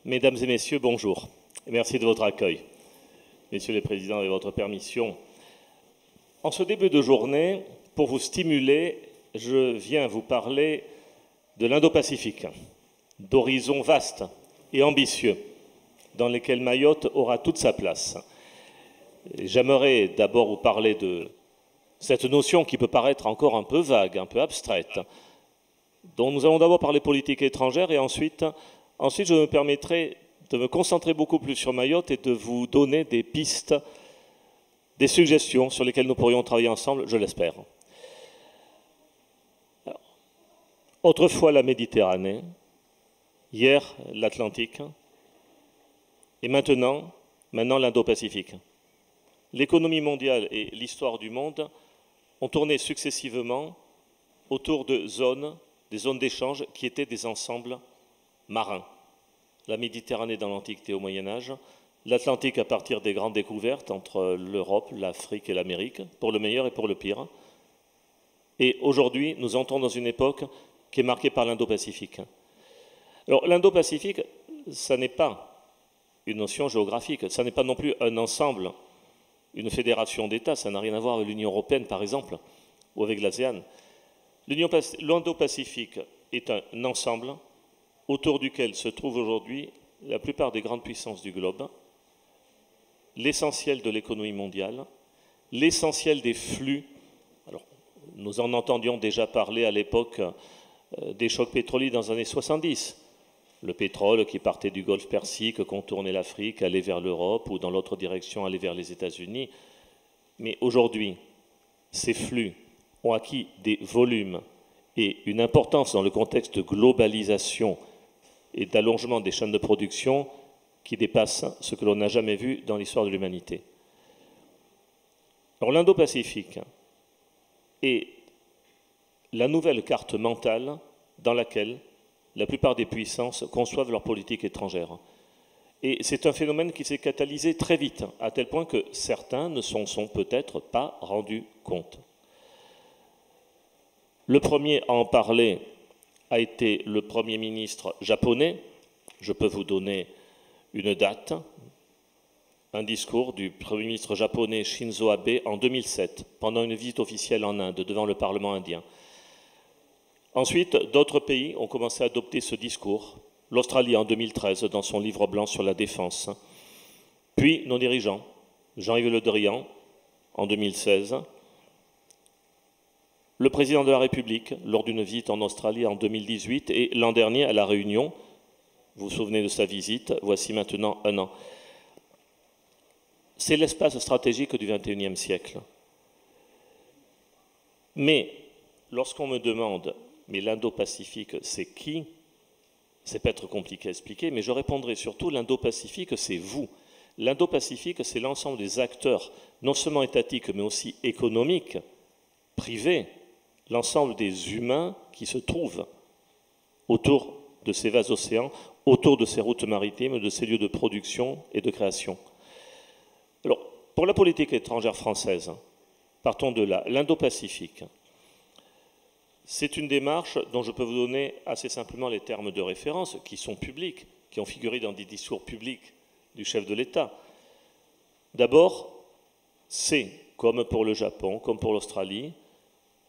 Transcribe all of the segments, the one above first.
Mesdames et messieurs, bonjour. Merci de votre accueil. Messieurs les présidents, avec votre permission. En ce début de journée, pour vous stimuler, je viens vous parler de l'Indo-Pacifique, d'horizons vastes et ambitieux, dans lesquels Mayotte aura toute sa place. J'aimerais d'abord vous parler de cette notion qui peut paraître encore un peu vague, un peu abstraite, dont nous allons d'abord parler politique étrangère et ensuite je me permettrai de me concentrer beaucoup plus sur Mayotte et de vous donner des pistes, des suggestions sur lesquelles nous pourrions travailler ensemble, je l'espère. Autrefois la Méditerranée, hier l'Atlantique et maintenant l'Indo-Pacifique. L'économie mondiale et l'histoire du monde ont tourné successivement autour de zones, des zones d'échange qui étaient des ensembles marins. La Méditerranée dans l'Antiquité au Moyen-Âge, l'Atlantique à partir des grandes découvertes entre l'Europe, l'Afrique et l'Amérique, pour le meilleur et pour le pire. Et aujourd'hui, nous entrons dans une époque qui est marquée par l'Indo-Pacifique. Alors l'Indo-Pacifique, ça n'est pas une notion géographique, ça n'est pas non plus un ensemble, une fédération d'États, ça n'a rien à voir avec l'Union européenne par exemple, ou avec l'ASEAN. L'Indo-Pacifique est un ensemble autour duquel se trouvent aujourd'hui la plupart des grandes puissances du globe, l'essentiel de l'économie mondiale, l'essentiel des flux. Alors, nous en entendions déjà parler à l'époque des chocs pétroliers dans les années 70. Le pétrole qui partait du Golfe Persique, contournait l'Afrique, allait vers l'Europe ou dans l'autre direction, allait vers les États-Unis. Mais aujourd'hui, ces flux ont acquis des volumes et une importance dans le contexte de globalisation et d'allongement des chaînes de production qui dépassent ce que l'on n'a jamais vu dans l'histoire de l'humanité. Alors l'Indo-Pacifique est la nouvelle carte mentale dans laquelle la plupart des puissances conçoivent leur politique étrangère. Et c'est un phénomène qui s'est catalysé très vite, à tel point que certains ne s'en sont peut-être pas rendus compte. Le premier à en parler a été le Premier ministre japonais. Je peux vous donner une date, un discours du Premier ministre japonais Shinzo Abe en 2007, pendant une visite officielle en Inde, devant le Parlement indien. Ensuite, d'autres pays ont commencé à adopter ce discours. L'Australie en 2013, dans son livre blanc sur la défense. Puis nos dirigeants, Jean-Yves Le Drian en 2016, le président de la République, lors d'une visite en Australie en 2018, et l'an dernier à La Réunion, vous vous souvenez de sa visite, voici maintenant un an. C'est l'espace stratégique du XXIe siècle. Mais lorsqu'on me demande, mais l'Indo-Pacifique, c'est qui? C'est peut-être compliqué à expliquer, mais je répondrai surtout, l'Indo-Pacifique, c'est vous. L'Indo-Pacifique, c'est l'ensemble des acteurs, non seulement étatiques, mais aussi économiques, privés, l'ensemble des humains qui se trouvent autour de ces vastes océans, autour de ces routes maritimes, de ces lieux de production et de création. Alors, pour la politique étrangère française, partons de là, l'Indo-Pacifique, c'est une démarche dont je peux vous donner assez simplement les termes de référence, qui sont publics, qui ont figuré dans des discours publics du chef de l'État. D'abord, c'est, comme pour le Japon, comme pour l'Australie,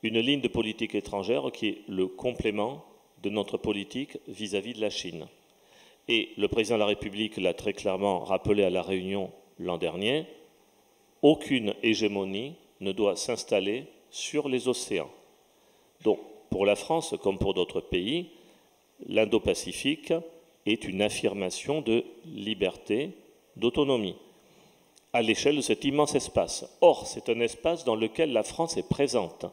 une ligne de politique étrangère qui est le complément de notre politique vis-à-vis de la Chine. Et le président de la République l'a très clairement rappelé à La Réunion l'an dernier, aucune hégémonie ne doit s'installer sur les océans. Donc, pour la France, comme pour d'autres pays, l'Indo-Pacifique est une affirmation de liberté, d'autonomie, à l'échelle de cet immense espace. Or, c'est un espace dans lequel la France est présente.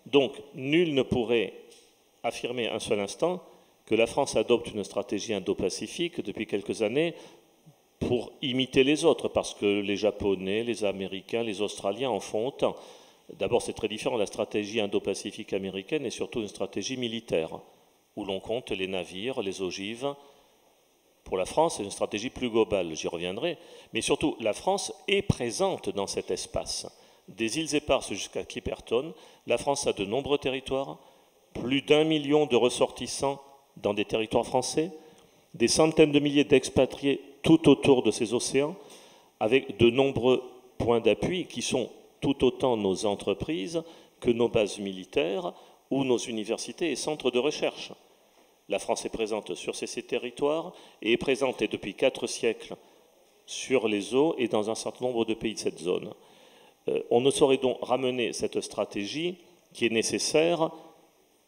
Donc, nul ne pourrait affirmer un seul instant que la France adopte une stratégie indo-pacifique depuis quelques années pour imiter les autres, parce que les Japonais, les Américains, les Australiens en font autant. D'abord, c'est très différent. La stratégie indo-pacifique américaine est surtout une stratégie militaire, où l'on compte les navires, les ogives. Pour la France, c'est une stratégie plus globale, j'y reviendrai. Mais surtout, la France est présente dans cet espace. Des îles Éparses jusqu'à Clipperton, la France a de nombreux territoires, plus d'1 million de ressortissants dans des territoires français, des centaines de milliers d'expatriés tout autour de ces océans, avec de nombreux points d'appui qui sont tout autant nos entreprises que nos bases militaires ou nos universités et centres de recherche. La France est présente sur ces territoires et est présente depuis 4 siècles sur les eaux et dans un certain nombre de pays de cette zone. On ne saurait donc ramener cette stratégie qui est nécessaire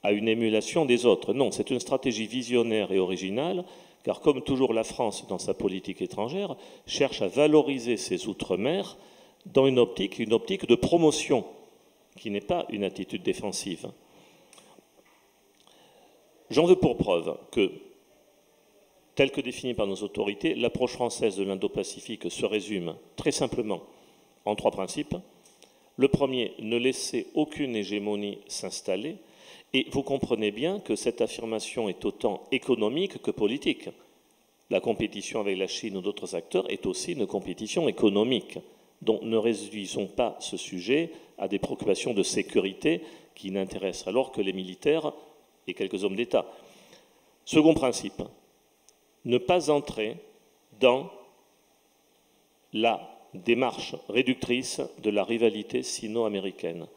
à une émulation des autres. Non, c'est une stratégie visionnaire et originale, car comme toujours la France, dans sa politique étrangère, cherche à valoriser ses outre-mer dans une optique de promotion, qui n'est pas une attitude défensive. J'en veux pour preuve que, telle que définie par nos autorités, l'approche française de l'Indo-Pacifique se résume très simplement en 3 principes. Le premier, ne laisser aucune hégémonie s'installer. Et vous comprenez bien que cette affirmation est autant économique que politique. La compétition avec la Chine ou d'autres acteurs est aussi une compétition économique. Donc ne réduisons pas ce sujet à des préoccupations de sécurité qui n'intéressent alors que les militaires et quelques hommes d'État. Second principe, ne pas entrer dans la démarche réductrice de la rivalité sino-américaine.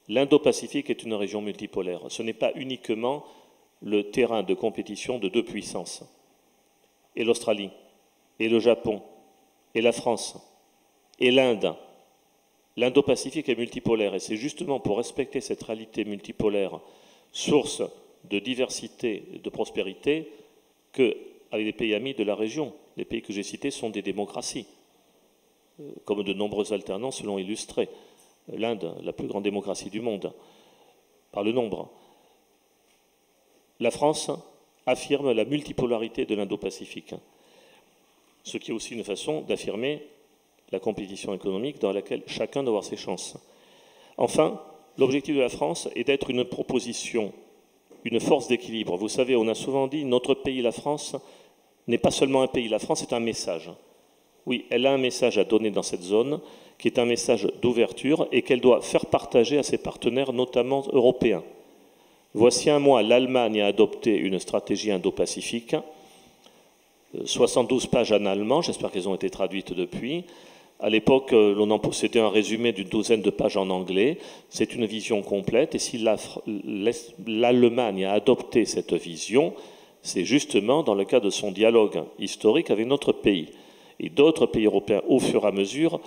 L'Indo-Pacifique est une région multipolaire. Ce n'est pas uniquement le terrain de compétition de 2 puissances. Et l'Australie, et le Japon, et la France, et l'Inde. L'Indo-Pacifique est multipolaire et c'est justement pour respecter cette réalité multipolaire, source de diversité et de prospérité, qu'avec les pays amis de la région, les pays que j'ai cités sont des démocraties, comme de nombreux alternants l'ont illustré. L'Inde, la plus grande démocratie du monde, par le nombre. La France affirme la multipolarité de l'Indo-Pacifique, ce qui est aussi une façon d'affirmer la compétition économique dans laquelle chacun doit avoir ses chances. Enfin, l'objectif de la France est d'être une proposition, une force d'équilibre. Vous savez, on a souvent dit, notre pays, la France, n'est pas seulement un pays, la France est un message. Oui, elle a un message à donner dans cette zone, qui est un message d'ouverture et qu'elle doit faire partager à ses partenaires, notamment européens. Voici un mois, l'Allemagne a adopté une stratégie indo-pacifique, 72 pages en allemand, j'espère qu'elles ont été traduites depuis. À l'époque, l'on en possédait un résumé d'une 12aine de pages en anglais. C'est une vision complète et si l'Allemagne a adopté cette vision, c'est justement dans le cadre de son dialogue historique avec notre pays. Et d'autres pays européens, au fur et à mesure,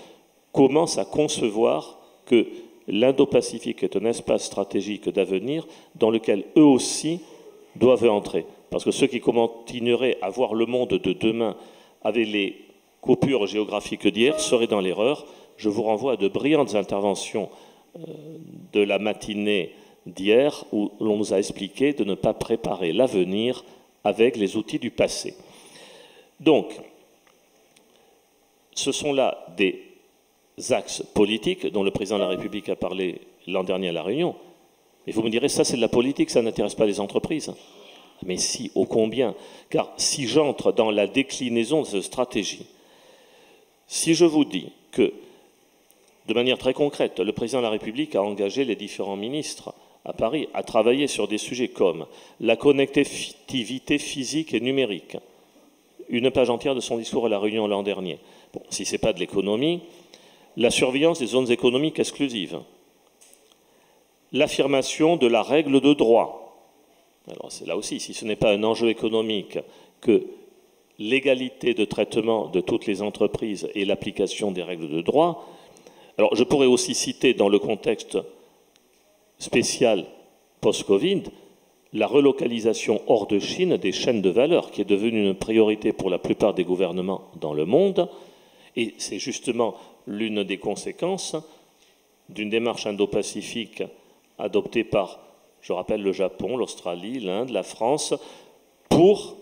commencent à concevoir que l'Indo-Pacifique est un espace stratégique d'avenir dans lequel eux aussi doivent entrer. Parce que ceux qui continueraient à voir le monde de demain avec les coupures géographiques d'hier seraient dans l'erreur. Je vous renvoie à de brillantes interventions de la matinée d'hier où l'on nous a expliqué de ne pas préparer l'avenir avec les outils du passé. Donc, ce sont là des axes politiques dont le président de la République a parlé l'an dernier à La Réunion. Et vous me direz, ça c'est de la politique, ça n'intéresse pas les entreprises. Mais si, ô combien. Car si j'entre dans la déclinaison de cette stratégie, si je vous dis que, de manière très concrète, le président de la République a engagé les différents ministres à Paris à travailler sur des sujets comme la connectivité physique et numérique, une page entière de son discours à La Réunion l'an dernier. Bon, si ce n'est pas de l'économie, la surveillance des zones économiques exclusives, l'affirmation de la règle de droit. Alors c'est là aussi, si ce n'est pas un enjeu économique que l'égalité de traitement de toutes les entreprises et l'application des règles de droit, alors je pourrais aussi citer dans le contexte spécial post-Covid, la relocalisation hors de Chine des chaînes de valeur, qui est devenue une priorité pour la plupart des gouvernements dans le monde, et c'est justement l'une des conséquences d'une démarche indo-pacifique adoptée par, je rappelle, le Japon, l'Australie, l'Inde, la France, pour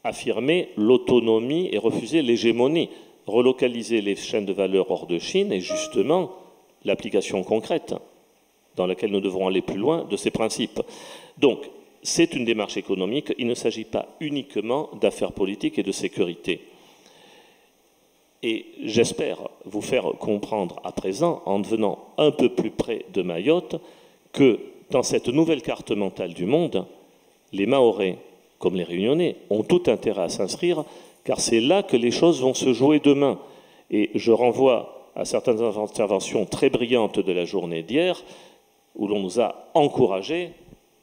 affirmer l'autonomie et refuser l'hégémonie. Relocaliser les chaînes de valeur hors de Chine est justement l'application concrète dans laquelle nous devrons aller plus loin de ces principes. Donc, c'est une démarche économique, il ne s'agit pas uniquement d'affaires politiques et de sécurité. Et j'espère vous faire comprendre à présent, en devenant un peu plus près de Mayotte, que dans cette nouvelle carte mentale du monde, les Mahorais comme les Réunionnais, ont tout intérêt à s'inscrire, car c'est là que les choses vont se jouer demain. Et je renvoie à certaines interventions très brillantes de la journée d'hier, où l'on nous a encouragés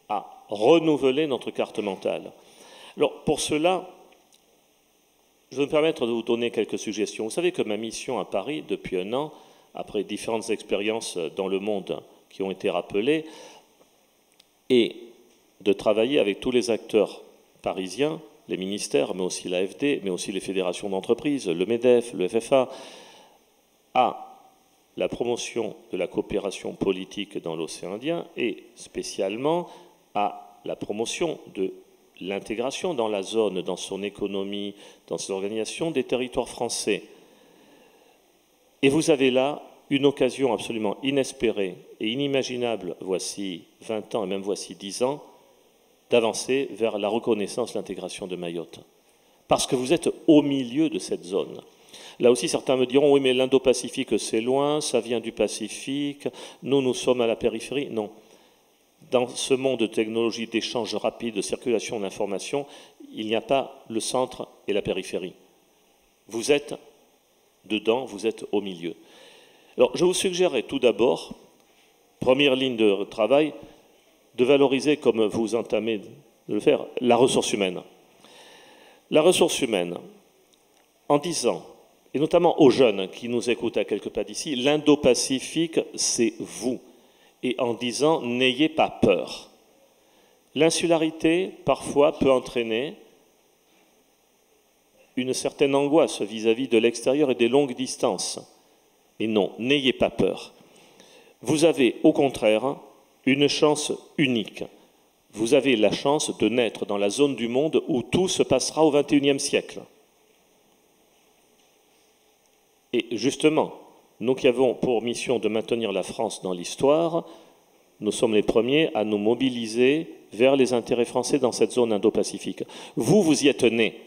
à renouveler notre carte mentale. Alors, pour cela, je vais me permettre de vous donner quelques suggestions. Vous savez que ma mission à Paris, depuis un an, après différentes expériences dans le monde qui ont été rappelées, est de travailler avec tous les acteurs parisiens, les ministères, mais aussi l'AFD, mais aussi les fédérations d'entreprises, le MEDEF, le FFA, à la promotion de la coopération politique dans l'océan Indien et spécialement à la promotion de l'intégration dans la zone, dans son économie, dans ses organisations des territoires français. Et vous avez là une occasion absolument inespérée et inimaginable, voici 20 ans et même voici 10 ans, d'avancer vers la reconnaissance, l'intégration de Mayotte. Parce que vous êtes au milieu de cette zone. Là aussi, certains me diront, oui, mais l'Indo-Pacifique, c'est loin, ça vient du Pacifique, nous sommes à la périphérie. Non. Dans ce monde de technologie, d'échange rapide, de circulation d'informations, il n'y a pas le centre et la périphérie. Vous êtes dedans, vous êtes au milieu. Alors, je vous suggérerais tout d'abord, première ligne de travail, de valoriser, comme vous entamez de le faire, la ressource humaine. La ressource humaine, en disant, et notamment aux jeunes qui nous écoutent à quelques pas d'ici, l'Indo-Pacifique, c'est vous. Et en disant, n'ayez pas peur. L'insularité, parfois, peut entraîner une certaine angoisse vis-à-vis de l'extérieur et des longues distances. Et non, n'ayez pas peur. Vous avez, au contraire, une chance unique. Vous avez la chance de naître dans la zone du monde où tout se passera au XXIe siècle. Et justement, nous qui avons pour mission de maintenir la France dans l'histoire, nous sommes les premiers à nous mobiliser vers les intérêts français dans cette zone indo-pacifique. Vous, vous y êtes nés.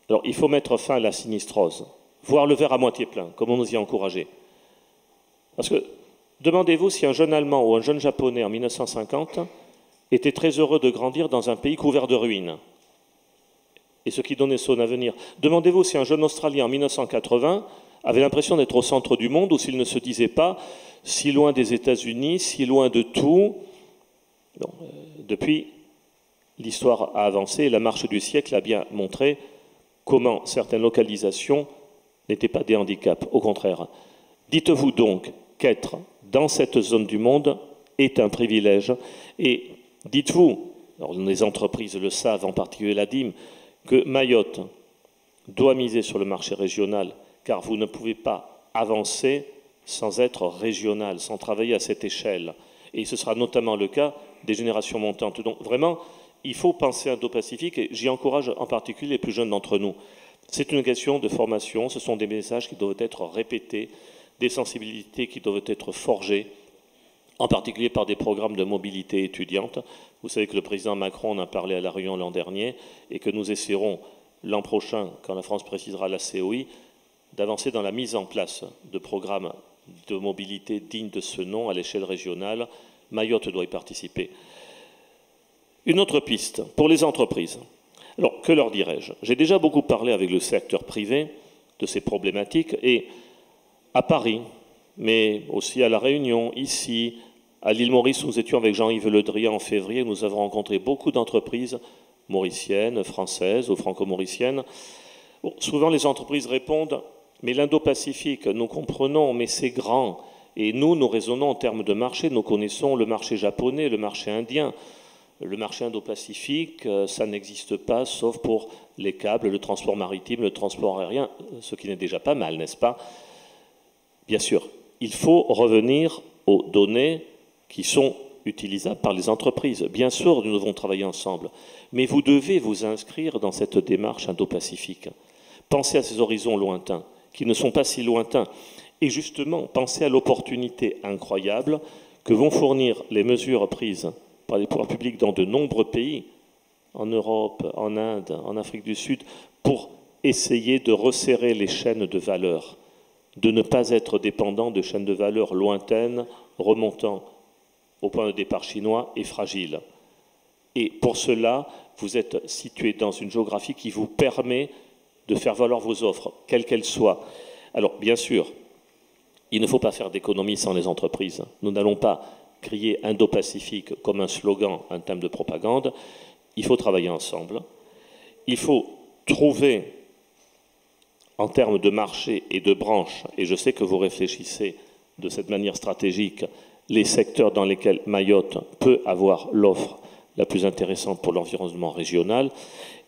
Alors, il faut mettre fin à la sinistrose, voir le verre à moitié plein, comme on nous y a encouragé. Parce que, demandez-vous si un jeune Allemand ou un jeune Japonais en 1950 était très heureux de grandir dans un pays couvert de ruines, et ce qui donnait son avenir. Demandez-vous si un jeune Australien en 1980 avait l'impression d'être au centre du monde ou s'il ne se disait pas si loin des États-Unis, si loin de tout. Bon, depuis, l'histoire a avancé et la marche du siècle a bien montré comment certaines localisations n'étaient pas des handicaps. Au contraire, dites-vous donc qu'être dans cette zone du monde est un privilège. Et dites-vous, alors les entreprises le savent, en particulier la DIM, que Mayotte doit miser sur le marché régional, car vous ne pouvez pas avancer sans être régional, sans travailler à cette échelle. Et ce sera notamment le cas des générations montantes. Donc vraiment, il faut penser Indo-Pacifique, et j'y encourage en particulier les plus jeunes d'entre nous. C'est une question de formation, ce sont des messages qui doivent être répétés, des sensibilités qui doivent être forgées, en particulier par des programmes de mobilité étudiante. Vous savez que le président Macron en a parlé à La Réunion l'an dernier et que nous essaierons l'an prochain, quand la France précisera la COI, d'avancer dans la mise en place de programmes de mobilité dignes de ce nom à l'échelle régionale. Mayotte doit y participer. Une autre piste pour les entreprises. Alors, que leur dirais-je? J'ai déjà beaucoup parlé avec le secteur privé de ces problématiques et à Paris, mais aussi à La Réunion, ici, à l'île Maurice, nous étions avec Jean-Yves Le Drian en février, nous avons rencontré beaucoup d'entreprises mauriciennes, françaises ou franco-mauriciennes. Bon, souvent, les entreprises répondent « mais l'Indo-Pacifique, nous comprenons, mais c'est grand. Et nous raisonnons en termes de marché, nous connaissons le marché japonais, le marché indien. Le marché Indo-Pacifique, ça n'existe pas, sauf pour les câbles, le transport maritime, le transport aérien, ce qui n'est déjà pas mal, n'est-ce pas? Bien sûr, il faut revenir aux données qui sont utilisables par les entreprises. Bien sûr, nous devons travailler ensemble, mais vous devez vous inscrire dans cette démarche Indo-Pacifique. Pensez à ces horizons lointains, qui ne sont pas si lointains, et justement, pensez à l'opportunité incroyable que vont fournir les mesures prises par les pouvoirs publics dans de nombreux pays, en Europe, en Inde, en Afrique du Sud, pour essayer de resserrer les chaînes de valeur, de ne pas être dépendant de chaînes de valeur lointaines, remontant au point de départ chinois et fragiles. Et pour cela, vous êtes situé dans une géographie qui vous permet de faire valoir vos offres, quelles qu'elles soient. Alors, bien sûr, il ne faut pas faire d'économie sans les entreprises. Nous n'allons pas crier Indo-Pacifique comme un slogan, un thème de propagande. Il faut travailler ensemble. Il faut trouver, en termes de marché et de branches, et je sais que vous réfléchissez de cette manière stratégique, les secteurs dans lesquels Mayotte peut avoir l'offre la plus intéressante pour l'environnement régional,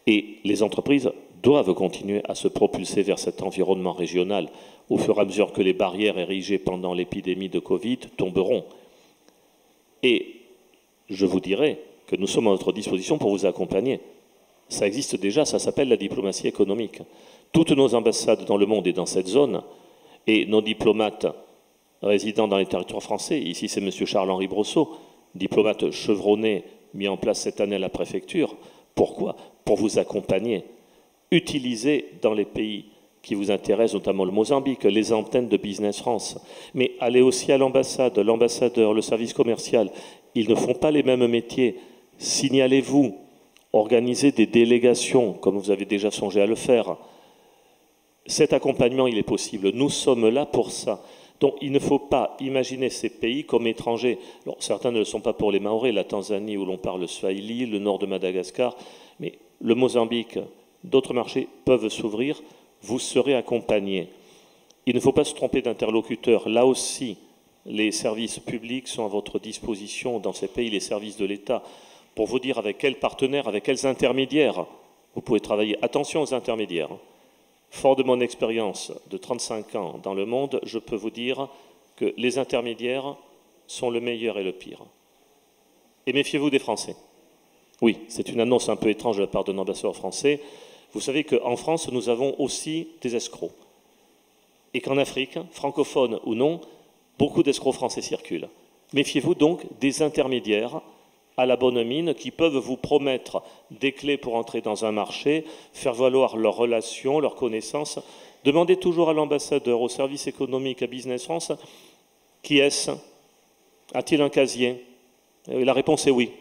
et les entreprises doivent continuer à se propulser vers cet environnement régional au fur et à mesure que les barrières érigées pendant l'épidémie de Covid tomberont. Et je vous dirai que nous sommes à votre disposition pour vous accompagner. Ça existe déjà, ça s'appelle la diplomatie économique. Toutes nos ambassades dans le monde et dans cette zone, et nos diplomates résidant dans les territoires français, ici c'est M. Charles-Henri Brosseau, diplomate chevronné, mis en place cette année à la préfecture. Pourquoi? Pour vous accompagner. Utilisez dans les pays qui vous intéressent, notamment le Mozambique, les antennes de Business France. Mais allez aussi à l'ambassade, l'ambassadeur, le service commercial. Ils ne font pas les mêmes métiers. Signalez-vous, organisez des délégations, comme vous avez déjà songé à le faire. Cet accompagnement, il est possible. Nous sommes là pour ça. Donc il ne faut pas imaginer ces pays comme étrangers. Alors, certains ne le sont pas pour les Mahorais, la Tanzanie où l'on parle swahili, le nord de Madagascar, mais le Mozambique, d'autres marchés peuvent s'ouvrir, vous serez accompagnés. Il ne faut pas se tromper d'interlocuteur. Là aussi, les services publics sont à votre disposition dans ces pays, les services de l'État, pour vous dire avec quels partenaires, avec quels intermédiaires vous pouvez travailler. Attention aux intermédiaires. Fort de mon expérience de 35 ans dans le monde, je peux vous dire que les intermédiaires sont le meilleur et le pire. Et méfiez-vous des Français. Oui, c'est une annonce un peu étrange de la part d'un ambassadeur français. Vous savez qu'en France, nous avons aussi des escrocs. Et qu'en Afrique, francophone ou non, beaucoup d'escrocs français circulent. Méfiez-vous donc des intermédiaires à la bonne mine qui peuvent vous promettre des clés pour entrer dans un marché, faire valoir leurs relations, leurs connaissances. Demandez toujours à l'ambassadeur, au service économique, à Business France, qui est-ce? A-t-il un casier? Et la réponse est oui,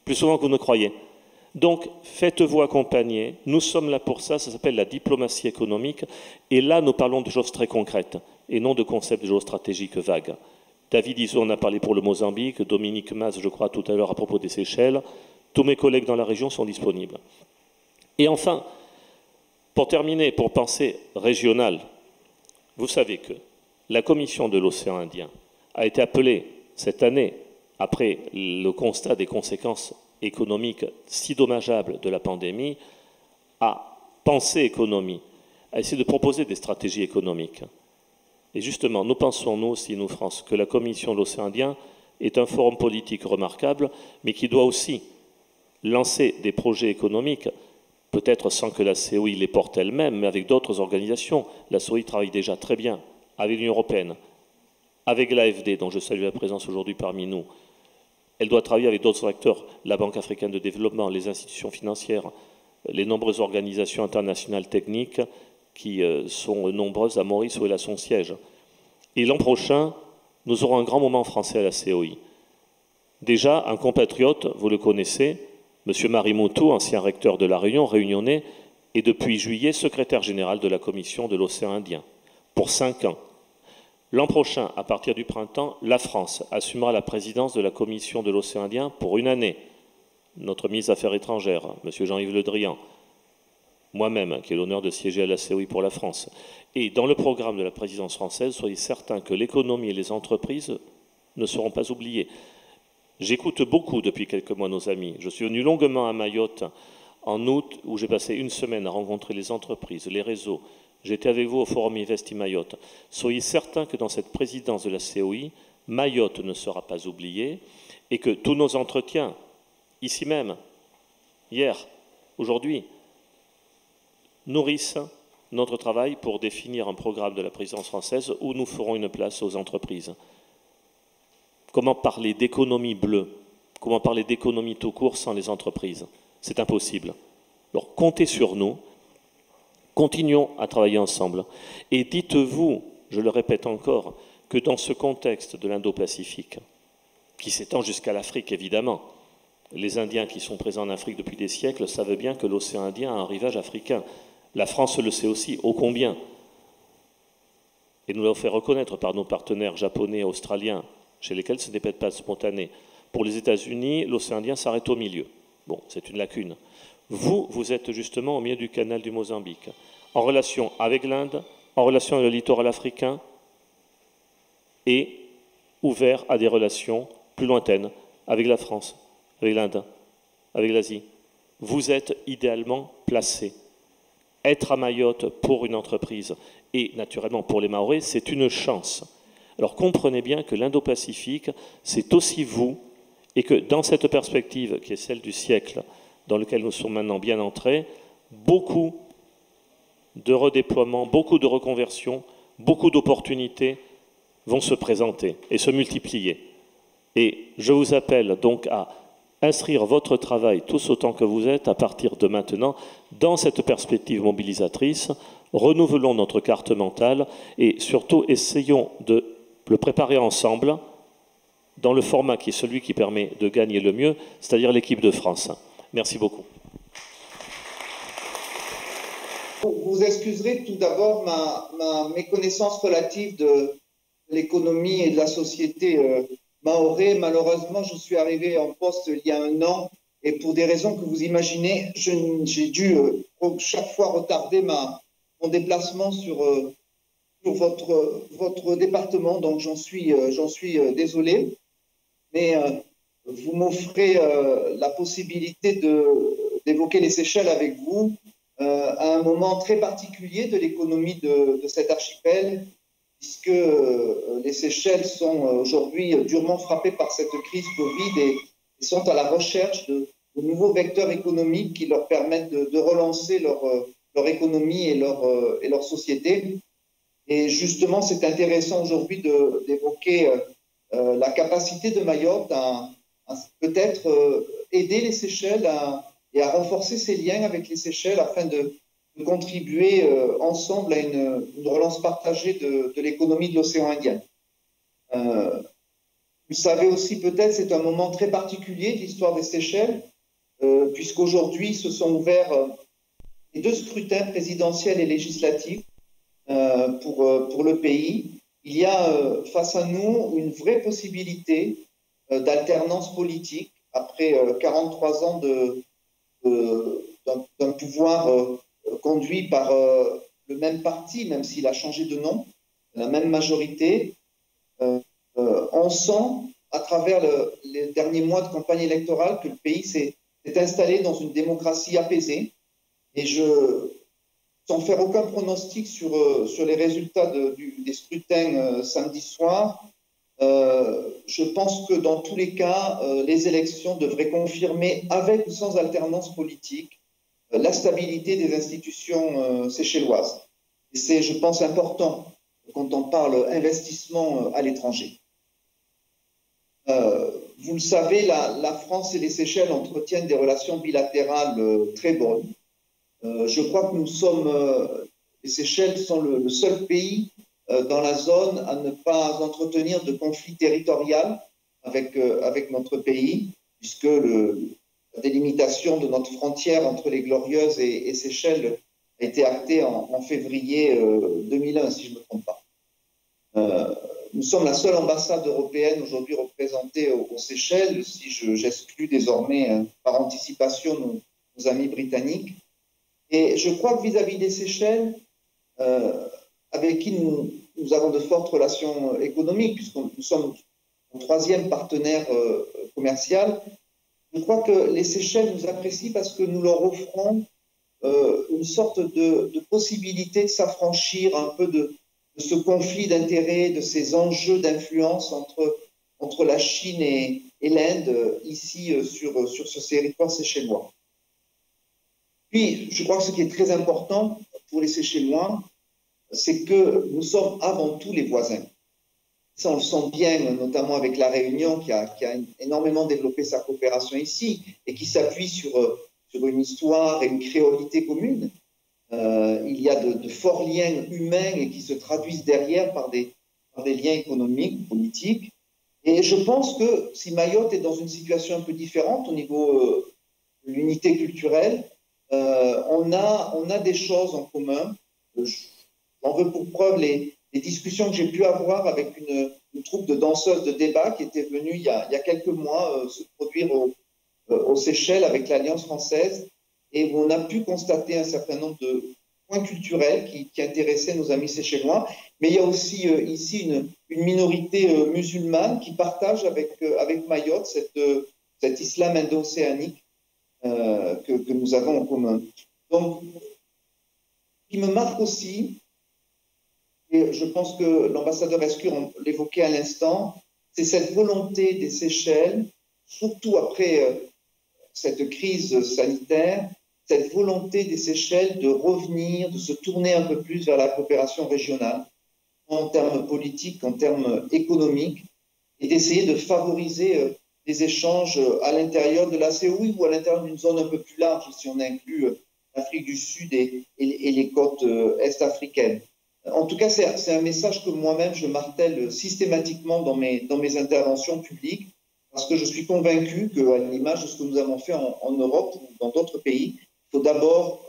plus souvent que vous ne croyez. Donc, faites-vous accompagner. Nous sommes là pour ça, ça s'appelle la diplomatie économique. Et là, nous parlons de choses très concrètes et non de concepts géostratégiques vagues. David Izzo en a parlé pour le Mozambique, Dominique Mas, je crois, tout à l'heure à propos des Seychelles. Tous mes collègues dans la région sont disponibles. Et enfin, pour terminer, pour penser régional, vous savez que la Commission de l'océan Indien a été appelée cette année, après le constat des conséquences économiques si dommageables de la pandémie, à penser économie, à essayer de proposer des stratégies économiques. Et justement, nous pensons, nous aussi, nous, France, que la Commission de l'océan Indien est un forum politique remarquable, mais qui doit aussi lancer des projets économiques, peut-être sans que la COI les porte elle-même, mais avec d'autres organisations. La COI travaille déjà très bien avec l'Union européenne, avec l'AFD, dont je salue la présence aujourd'hui parmi nous. Elle doit travailler avec d'autres acteurs, la Banque africaine de développement, les institutions financières, les nombreuses organisations internationales techniques qui sont nombreuses à Maurice où elle a son siège. Et l'an prochain, nous aurons un grand moment français à la COI. Déjà, un compatriote, vous le connaissez, M. Marimoutou, ancien recteur de la Réunion, réunionnais, est depuis juillet secrétaire général de la Commission de l'océan Indien, pour 5 ans. L'an prochain, à partir du printemps, la France assumera la présidence de la Commission de l'océan Indien pour 1 année. Notre ministre des Affaires étrangères, M. Jean-Yves Le Drian, moi-même, qui ai l'honneur de siéger à la COI pour la France. Et dans le programme de la présidence française, soyez certains que l'économie et les entreprises ne seront pas oubliées. J'écoute beaucoup depuis quelques mois nos amis. Je suis venu longuement à Mayotte en août, où j'ai passé 1 semaine à rencontrer les entreprises, les réseaux. J'étais avec vous au Forum Investi Mayotte. Soyez certains que dans cette présidence de la COI, Mayotte ne sera pas oubliée et que tous nos entretiens, ici même, hier, aujourd'hui, nourrissent notre travail pour définir un programme de la présidence française où nous ferons une place aux entreprises. Comment parler d'économie bleue? Comment parler d'économie tout court sans les entreprises? C'est impossible. Alors comptez sur nous, continuons à travailler ensemble. Et dites-vous, je le répète encore, que dans ce contexte de l'Indo-Pacifique, qui s'étend jusqu'à l'Afrique évidemment, Les Indiens qui sont présents en Afrique depuis des siècles savent bien que l'océan Indien a un rivage africain. La France le sait aussi, ô combien. Et nous l'avons fait reconnaître par nos partenaires japonais et australiens, chez lesquels ce n'est peut-être pas spontané. Pour les États-Unis, l'océan Indien s'arrête au milieu. Bon, c'est une lacune. Vous, vous êtes justement au milieu du canal du Mozambique, en relation avec l'Inde, en relation avec le littoral africain, et ouvert à des relations plus lointaines avec la France, avec l'Inde, avec l'Asie. Vous êtes idéalement placé. Être à Mayotte pour une entreprise et naturellement pour les Mahorais, c'est une chance. Alors comprenez bien que l'Indo-Pacifique, c'est aussi vous, et que dans cette perspective qui est celle du siècle, dans lequel nous sommes maintenant bien entrés, beaucoup de redéploiements, beaucoup de reconversions, beaucoup d'opportunités vont se présenter et se multiplier. Et je vous appelle donc à inscrire votre travail, tous autant que vous êtes, à partir de maintenant, dans cette perspective mobilisatrice. Renouvelons notre carte mentale et surtout essayons de le préparer ensemble dans le format qui est celui qui permet de gagner le mieux, c'est-à-dire l'équipe de France. Merci beaucoup. Vous excuserez tout d'abord ma méconnaissance relative de l'économie et de la société mahorais. Malheureusement, je suis arrivé en poste il y a 1 an et pour des raisons que vous imaginez, j'ai dû chaque fois retarder mon déplacement sur votre département, donc j'en suis désolé. Mais vous m'offrez la possibilité d'évoquer les Seychelles avec vous à un moment très particulier de l'économie de cet archipel, puisque les Seychelles sont aujourd'hui durement frappées par cette crise Covid et sont à la recherche de nouveaux vecteurs économiques qui leur permettent de relancer leur économie et leur société. Et justement, c'est intéressant aujourd'hui d'évoquer la capacité de Mayotte à peut-être aider les Seychelles et à renforcer ses liens avec les Seychelles afin de contribuer ensemble à une relance partagée de l'économie de l'océan Indien. Vous savez aussi peut-être, c'est un moment très particulier de l'histoire des Seychelles, puisqu'aujourd'hui se sont ouverts les 2 scrutins présidentiels et législatifs pour le pays. Il y a face à nous une vraie possibilité d'alternance politique après 43 ans d'un pouvoir conduit par le même parti, même s'il a changé de nom, la même majorité. On sent à travers les derniers mois de campagne électorale que le pays s'est installé dans une démocratie apaisée. Et sans faire aucun pronostic sur les résultats des scrutins samedi soir, je pense que dans tous les cas, les élections devraient confirmer, avec ou sans alternance politique, la stabilité des institutions séchelloises. Et c'est, je pense, important quand on parle investissement à l'étranger. Vous le savez, la France et les Seychelles entretiennent des relations bilatérales très bonnes. Je crois que les Seychelles sont le seul pays dans la zone à ne pas entretenir de conflit territorial avec notre pays, puisque la délimitation de notre frontière entre les Glorieuses et Seychelles a été actée en février 2001, si je ne me trompe pas. Nous sommes la seule ambassade européenne aujourd'hui représentée aux Seychelles, si j'exclus désormais par anticipation nos amis britanniques. Et je crois que vis-à-vis des Seychelles, avec qui nous avons de fortes relations économiques, puisque nous sommes le 3e partenaire commercial, je crois que les Seychelles nous apprécient parce que nous leur offrons une sorte de possibilité de s'affranchir un peu de ce conflit d'intérêts, de ces enjeux d'influence entre la Chine et l'Inde, ici sur ce territoire séchellois. Puis, je crois que ce qui est très important pour les Seychellois, c'est que nous sommes avant tout les voisins. Ça, on le sent bien, notamment avec la Réunion, qui a énormément développé sa coopération ici et qui s'appuie sur une histoire et une créolité commune. Il y a de forts liens humains et qui se traduisent derrière par des liens économiques, politiques. Et je pense que si Mayotte est dans une situation un peu différente au niveau de l'unité culturelle, on a des choses en commun. J'en veux pour preuve les discussions que j'ai pu avoir avec une troupe de danseuses de débat qui était venue il y a quelques mois se produire aux Seychelles avec l'Alliance française et où on a pu constater un certain nombre de points culturels qui intéressaient nos amis séchellois. Mais il y a aussi ici une minorité musulmane qui partage avec Mayotte cet islam indo-océanique que nous avons en commun. Donc, ce qui me marque aussi, et je pense que l'ambassadeur Escure l'évoquait à l'instant, c'est cette volonté des Seychelles, surtout après cette crise sanitaire, cette volonté des Seychelles de revenir, de se tourner un peu plus vers la coopération régionale, en termes politiques, en termes économiques, et d'essayer de favoriser des échanges à l'intérieur de la COI ou à l'intérieur d'une zone un peu plus large, si on inclut l'Afrique du Sud et les côtes est-africaines. En tout cas, c'est un message que moi-même je martèle systématiquement dans mes interventions publiques, parce que je suis convaincu qu'à l'image de ce que nous avons fait en Europe ou dans d'autres pays, il faut d'abord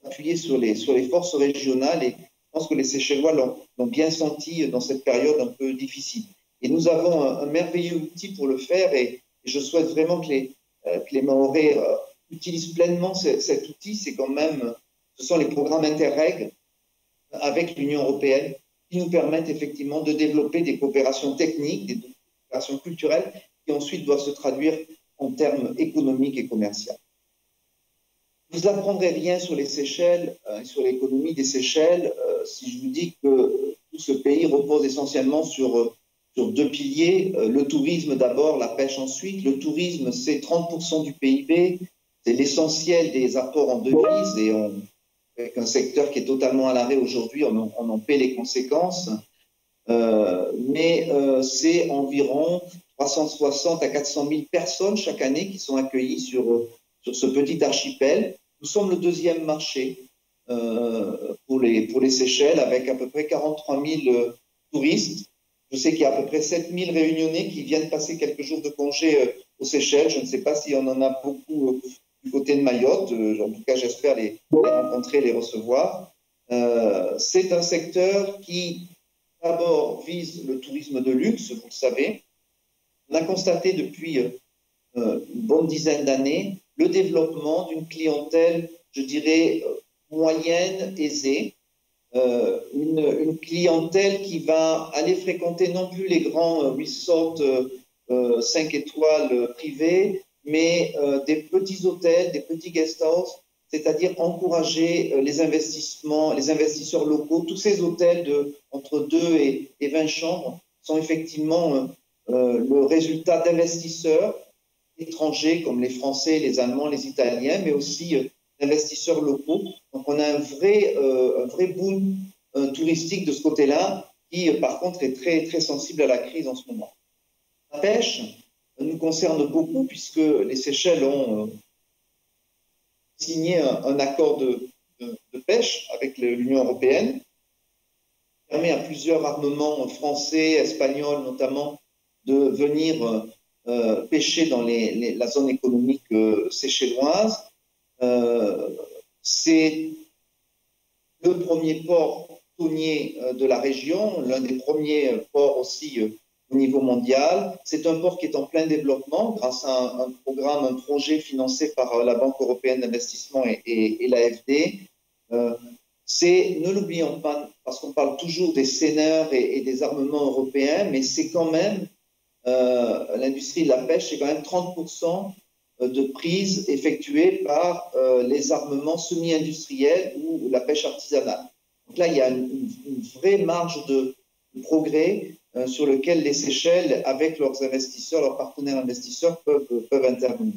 appuyer sur les forces régionales et je pense que les Seychellois l'ont bien senti dans cette période un peu difficile. Et nous avons un merveilleux outil pour le faire et je souhaite vraiment que les Mahorais utilisent pleinement cet outil. Ce sont les programmes Interreg avec l'Union européenne qui nous permettent effectivement de développer des coopérations techniques, des coopérations culturelles qui ensuite doivent se traduire en termes économiques et commerciaux. Je ne vous apprendrai rien sur les Seychelles, sur l'économie des Seychelles, si je vous dis que tout ce pays repose essentiellement sur deux piliers. Le tourisme d'abord, la pêche ensuite. Le tourisme, c'est 30% du PIB, c'est l'essentiel des apports en devises et avec un secteur qui est totalement à l'arrêt aujourd'hui, on en paie les conséquences. Mais c'est environ 360 à 400 000 personnes chaque année qui sont accueillies sur ce petit archipel. Nous sommes le deuxième marché pour les Seychelles avec à peu près 43 000 touristes. Je sais qu'il y a à peu près 7 000 réunionnais qui viennent passer quelques jours de congé aux Seychelles. Je ne sais pas si on en a beaucoup du côté de Mayotte. En tout cas, j'espère les rencontrer, les recevoir. C'est un secteur qui, d'abord, vise le tourisme de luxe, vous le savez. On a constaté depuis une bonne dizaine d'années le développement d'une clientèle, je dirais, moyenne, aisée, une clientèle qui va aller fréquenter non plus les grands resorts 5 étoiles privés, mais des petits hôtels, des petits guest house, c'est-à-dire encourager les investissements, les investisseurs locaux. Tous ces hôtels entre 2 et 20 chambres sont effectivement le résultat d'investisseurs étrangers comme les Français, les Allemands, les Italiens, mais aussi d'investisseurs locaux. Donc on a un vrai boom touristique de ce côté-là qui, par contre, est très, très sensible à la crise en ce moment. La pêche nous concerne beaucoup puisque les Seychelles ont signé un accord de pêche avec l'Union européenne qui permet à plusieurs armements français, espagnols notamment, de venir pêcher dans la zone économique séchelloise. C'est le premier port thonier de la région, l'un des premiers ports aussi au niveau mondial. C'est un port qui est en plein développement grâce à un programme, un projet financé par la Banque européenne d'investissement et l'AFD. Ne l'oublions pas, parce qu'on parle toujours des seineurs et des armements européens, mais c'est quand même l'industrie de la pêche, c'est quand même 30% de prises effectuées par les armements semi-industriels ou la pêche artisanale. Donc là, il y a une vraie marge de progrès sur lequel les Seychelles, avec leurs investisseurs, leurs partenaires investisseurs, peuvent intervenir.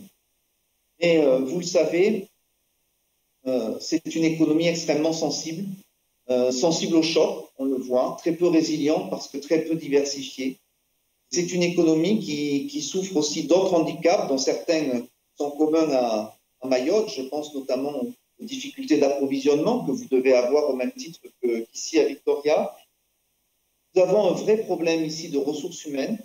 Et vous le savez, c'est une économie extrêmement sensible, sensible au choc, on le voit, très peu résilient parce que très peu diversifiée. C'est une économie qui souffre aussi d'autres handicaps, dont certains sont communs à Mayotte. Je pense notamment aux difficultés d'approvisionnement que vous devez avoir au même titre qu'ici à Victoria. Nous avons un vrai problème ici de ressources humaines,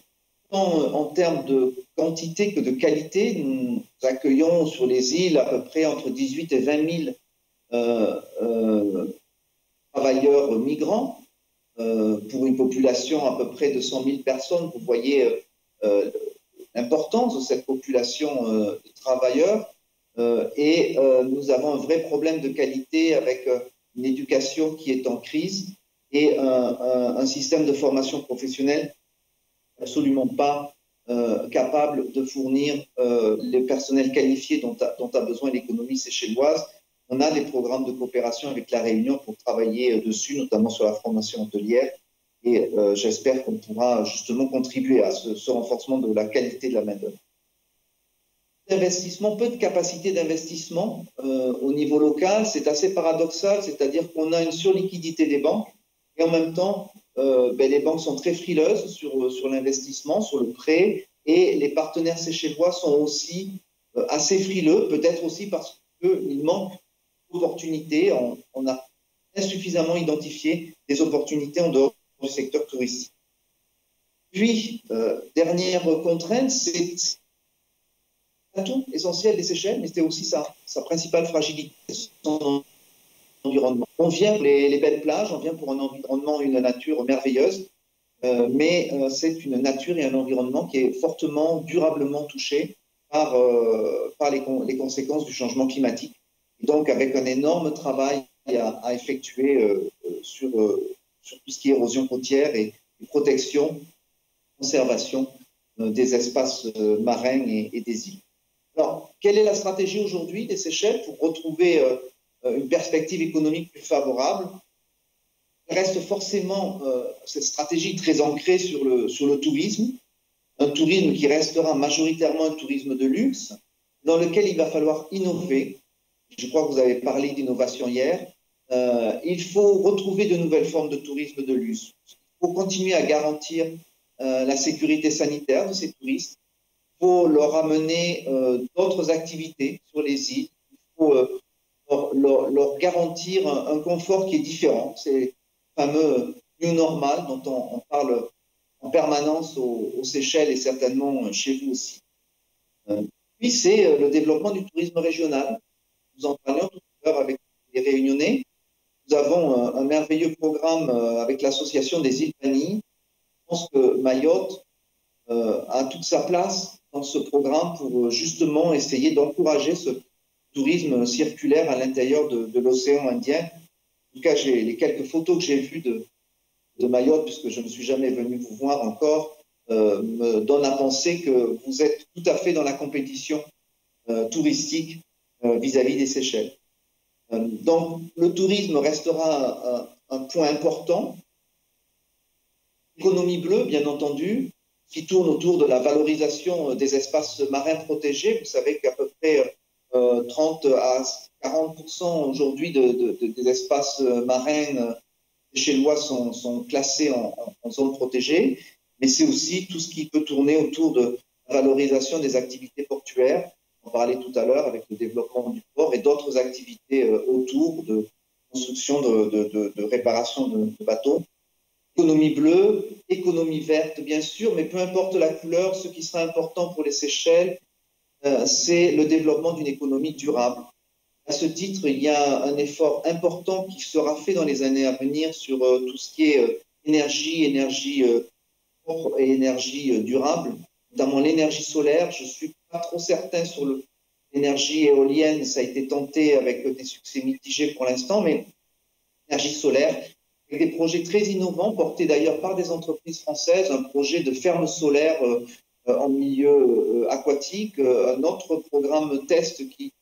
tant en termes de quantité que de qualité. Nous accueillons sur les îles à peu près entre 18 et 20 000 travailleurs migrants pour une population à peu près de 100 000 personnes. Vous voyez l'importance de cette population de travailleurs et nous avons un vrai problème de qualité avec une éducation qui est en crise et un système de formation professionnelle absolument pas capable de fournir les personnels qualifiés dont a besoin l'économie séchelloise. On a des programmes de coopération avec la Réunion pour travailler dessus, notamment sur la formation hôtelière. Et j'espère qu'on pourra justement contribuer à ce renforcement de la qualité de la main-d'œuvre. D'investissement, peu de capacité d'investissement au niveau local, c'est assez paradoxal, c'est-à-dire qu'on a une surliquidité des banques et en même temps, les banques sont très frileuses sur l'investissement, sur le prêt, et les partenaires séchellois sont aussi assez frileux, peut-être aussi parce qu'il manque d'opportunités. On a insuffisamment identifié des opportunités en dehors du secteur touristique. Puis, dernière contrainte, c'est l'atout essentiel des Seychelles, mais c'était aussi sa principale fragilité, son environnement. On vient pour les belles plages, on vient pour un environnement, une nature merveilleuse, mais c'est une nature et un environnement qui est fortement, durablement touché par les conséquences du changement climatique. Et donc, avec un énorme travail à effectuer sur tout ce qui est érosion côtière et protection, conservation des espaces marins et des îles. Alors, quelle est la stratégie aujourd'hui des Seychelles pour retrouver une perspective économique plus favorable? Il reste forcément cette stratégie très ancrée sur le tourisme, un tourisme qui restera majoritairement un tourisme de luxe, dans lequel il va falloir innover. Je crois que vous avez parlé d'innovation hier. Il faut retrouver de nouvelles formes de tourisme de luxe. Il faut continuer à garantir la sécurité sanitaire de ces touristes. Il faut leur amener d'autres activités sur les îles. Il faut leur garantir un confort qui est différent. C'est le fameux new normal dont on parle en permanence aux Seychelles et certainement chez vous aussi. Puis c'est le développement du tourisme régional. Nous en parlions tout à l'heure avec les Réunionnais. Nous avons un merveilleux programme avec l'association des îles Vanille. Je pense que Mayotte a toute sa place dans ce programme pour justement essayer d'encourager ce tourisme circulaire à l'intérieur de l'océan Indien. En tout cas, les quelques photos que j'ai vues de Mayotte, puisque je ne suis jamais venu vous voir encore, me donnent à penser que vous êtes tout à fait dans la compétition touristique vis-à-vis des Seychelles. Donc, le tourisme restera un point important. L'économie bleue, bien entendu, qui tourne autour de la valorisation des espaces marins protégés. Vous savez qu'à peu près 30 à 40% aujourd'hui des espaces marins seychellois sont classés en zone protégée, mais c'est aussi tout ce qui peut tourner autour de la valorisation des activités portuaires. On parlait tout à l'heure avec le développement du port et d'autres activités autour de construction de réparation de bateaux. Économie bleue, économie verte, bien sûr, mais peu importe la couleur, ce qui sera important pour les Seychelles, c'est le développement d'une économie durable. À ce titre, il y a un effort important qui sera fait dans les années à venir sur tout ce qui est énergie propre et énergie durable, notamment l'énergie solaire. Je ne suis pas trop certain sur l'énergie éolienne, ça a été tenté avec des succès mitigés pour l'instant, mais l'énergie solaire, avec des projets très innovants, portés d'ailleurs par des entreprises françaises, un projet de ferme solaire en milieu aquatique, un autre programme test qui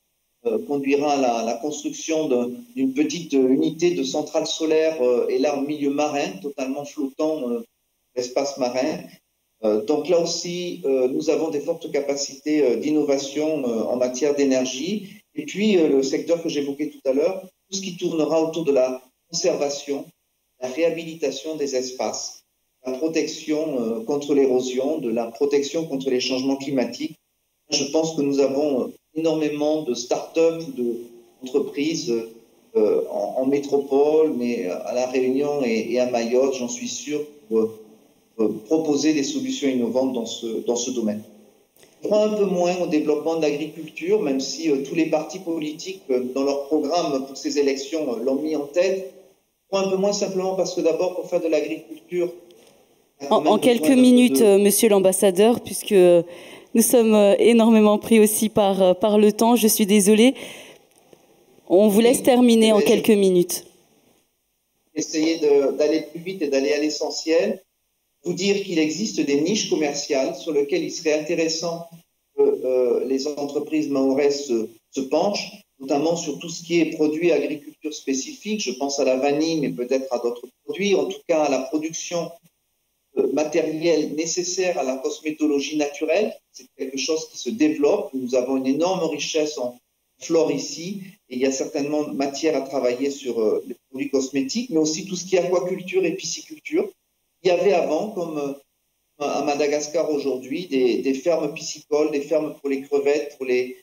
conduira à la construction d'une petite unité de centrale solaire, et là en milieu marin, totalement flottant, l'espace marin. Donc là aussi, nous avons des fortes capacités d'innovation en matière d'énergie. Et puis, le secteur que j'évoquais tout à l'heure, tout ce qui tournera autour de la conservation, la réhabilitation des espaces, la protection contre l'érosion, de la protection contre les changements climatiques. Je pense que nous avons énormément de start-up, d'entreprises en métropole, mais à La Réunion et à Mayotte, j'en suis sûr, pour proposer des solutions innovantes dans ce domaine. Je crois un peu moins au développement de l'agriculture, même si tous les partis politiques, dans leur programme pour ces élections, l'ont mis en tête. Je crois un peu moins simplement parce que d'abord, pour faire de l'agriculture... En quelques minutes, monsieur l'ambassadeur, puisque nous sommes énormément pris aussi par le temps, je suis désolée. On vous laisse terminer en quelques minutes. Essayer d'aller plus vite et d'aller à l'essentiel. Vous dire qu'il existe des niches commerciales sur lesquelles il serait intéressant que les entreprises mahoraises se penchent, notamment sur tout ce qui est produit agriculture spécifique. Je pense à la vanille, mais peut-être à d'autres produits. En tout cas, à la production matérielle nécessaire à la cosmétologie naturelle. C'est quelque chose qui se développe. Nous avons une énorme richesse en flore ici et il y a certainement matière à travailler sur les produits cosmétiques, mais aussi tout ce qui est aquaculture et pisciculture. Il y avait avant, comme à Madagascar aujourd'hui, des fermes piscicoles, des fermes pour les crevettes, pour les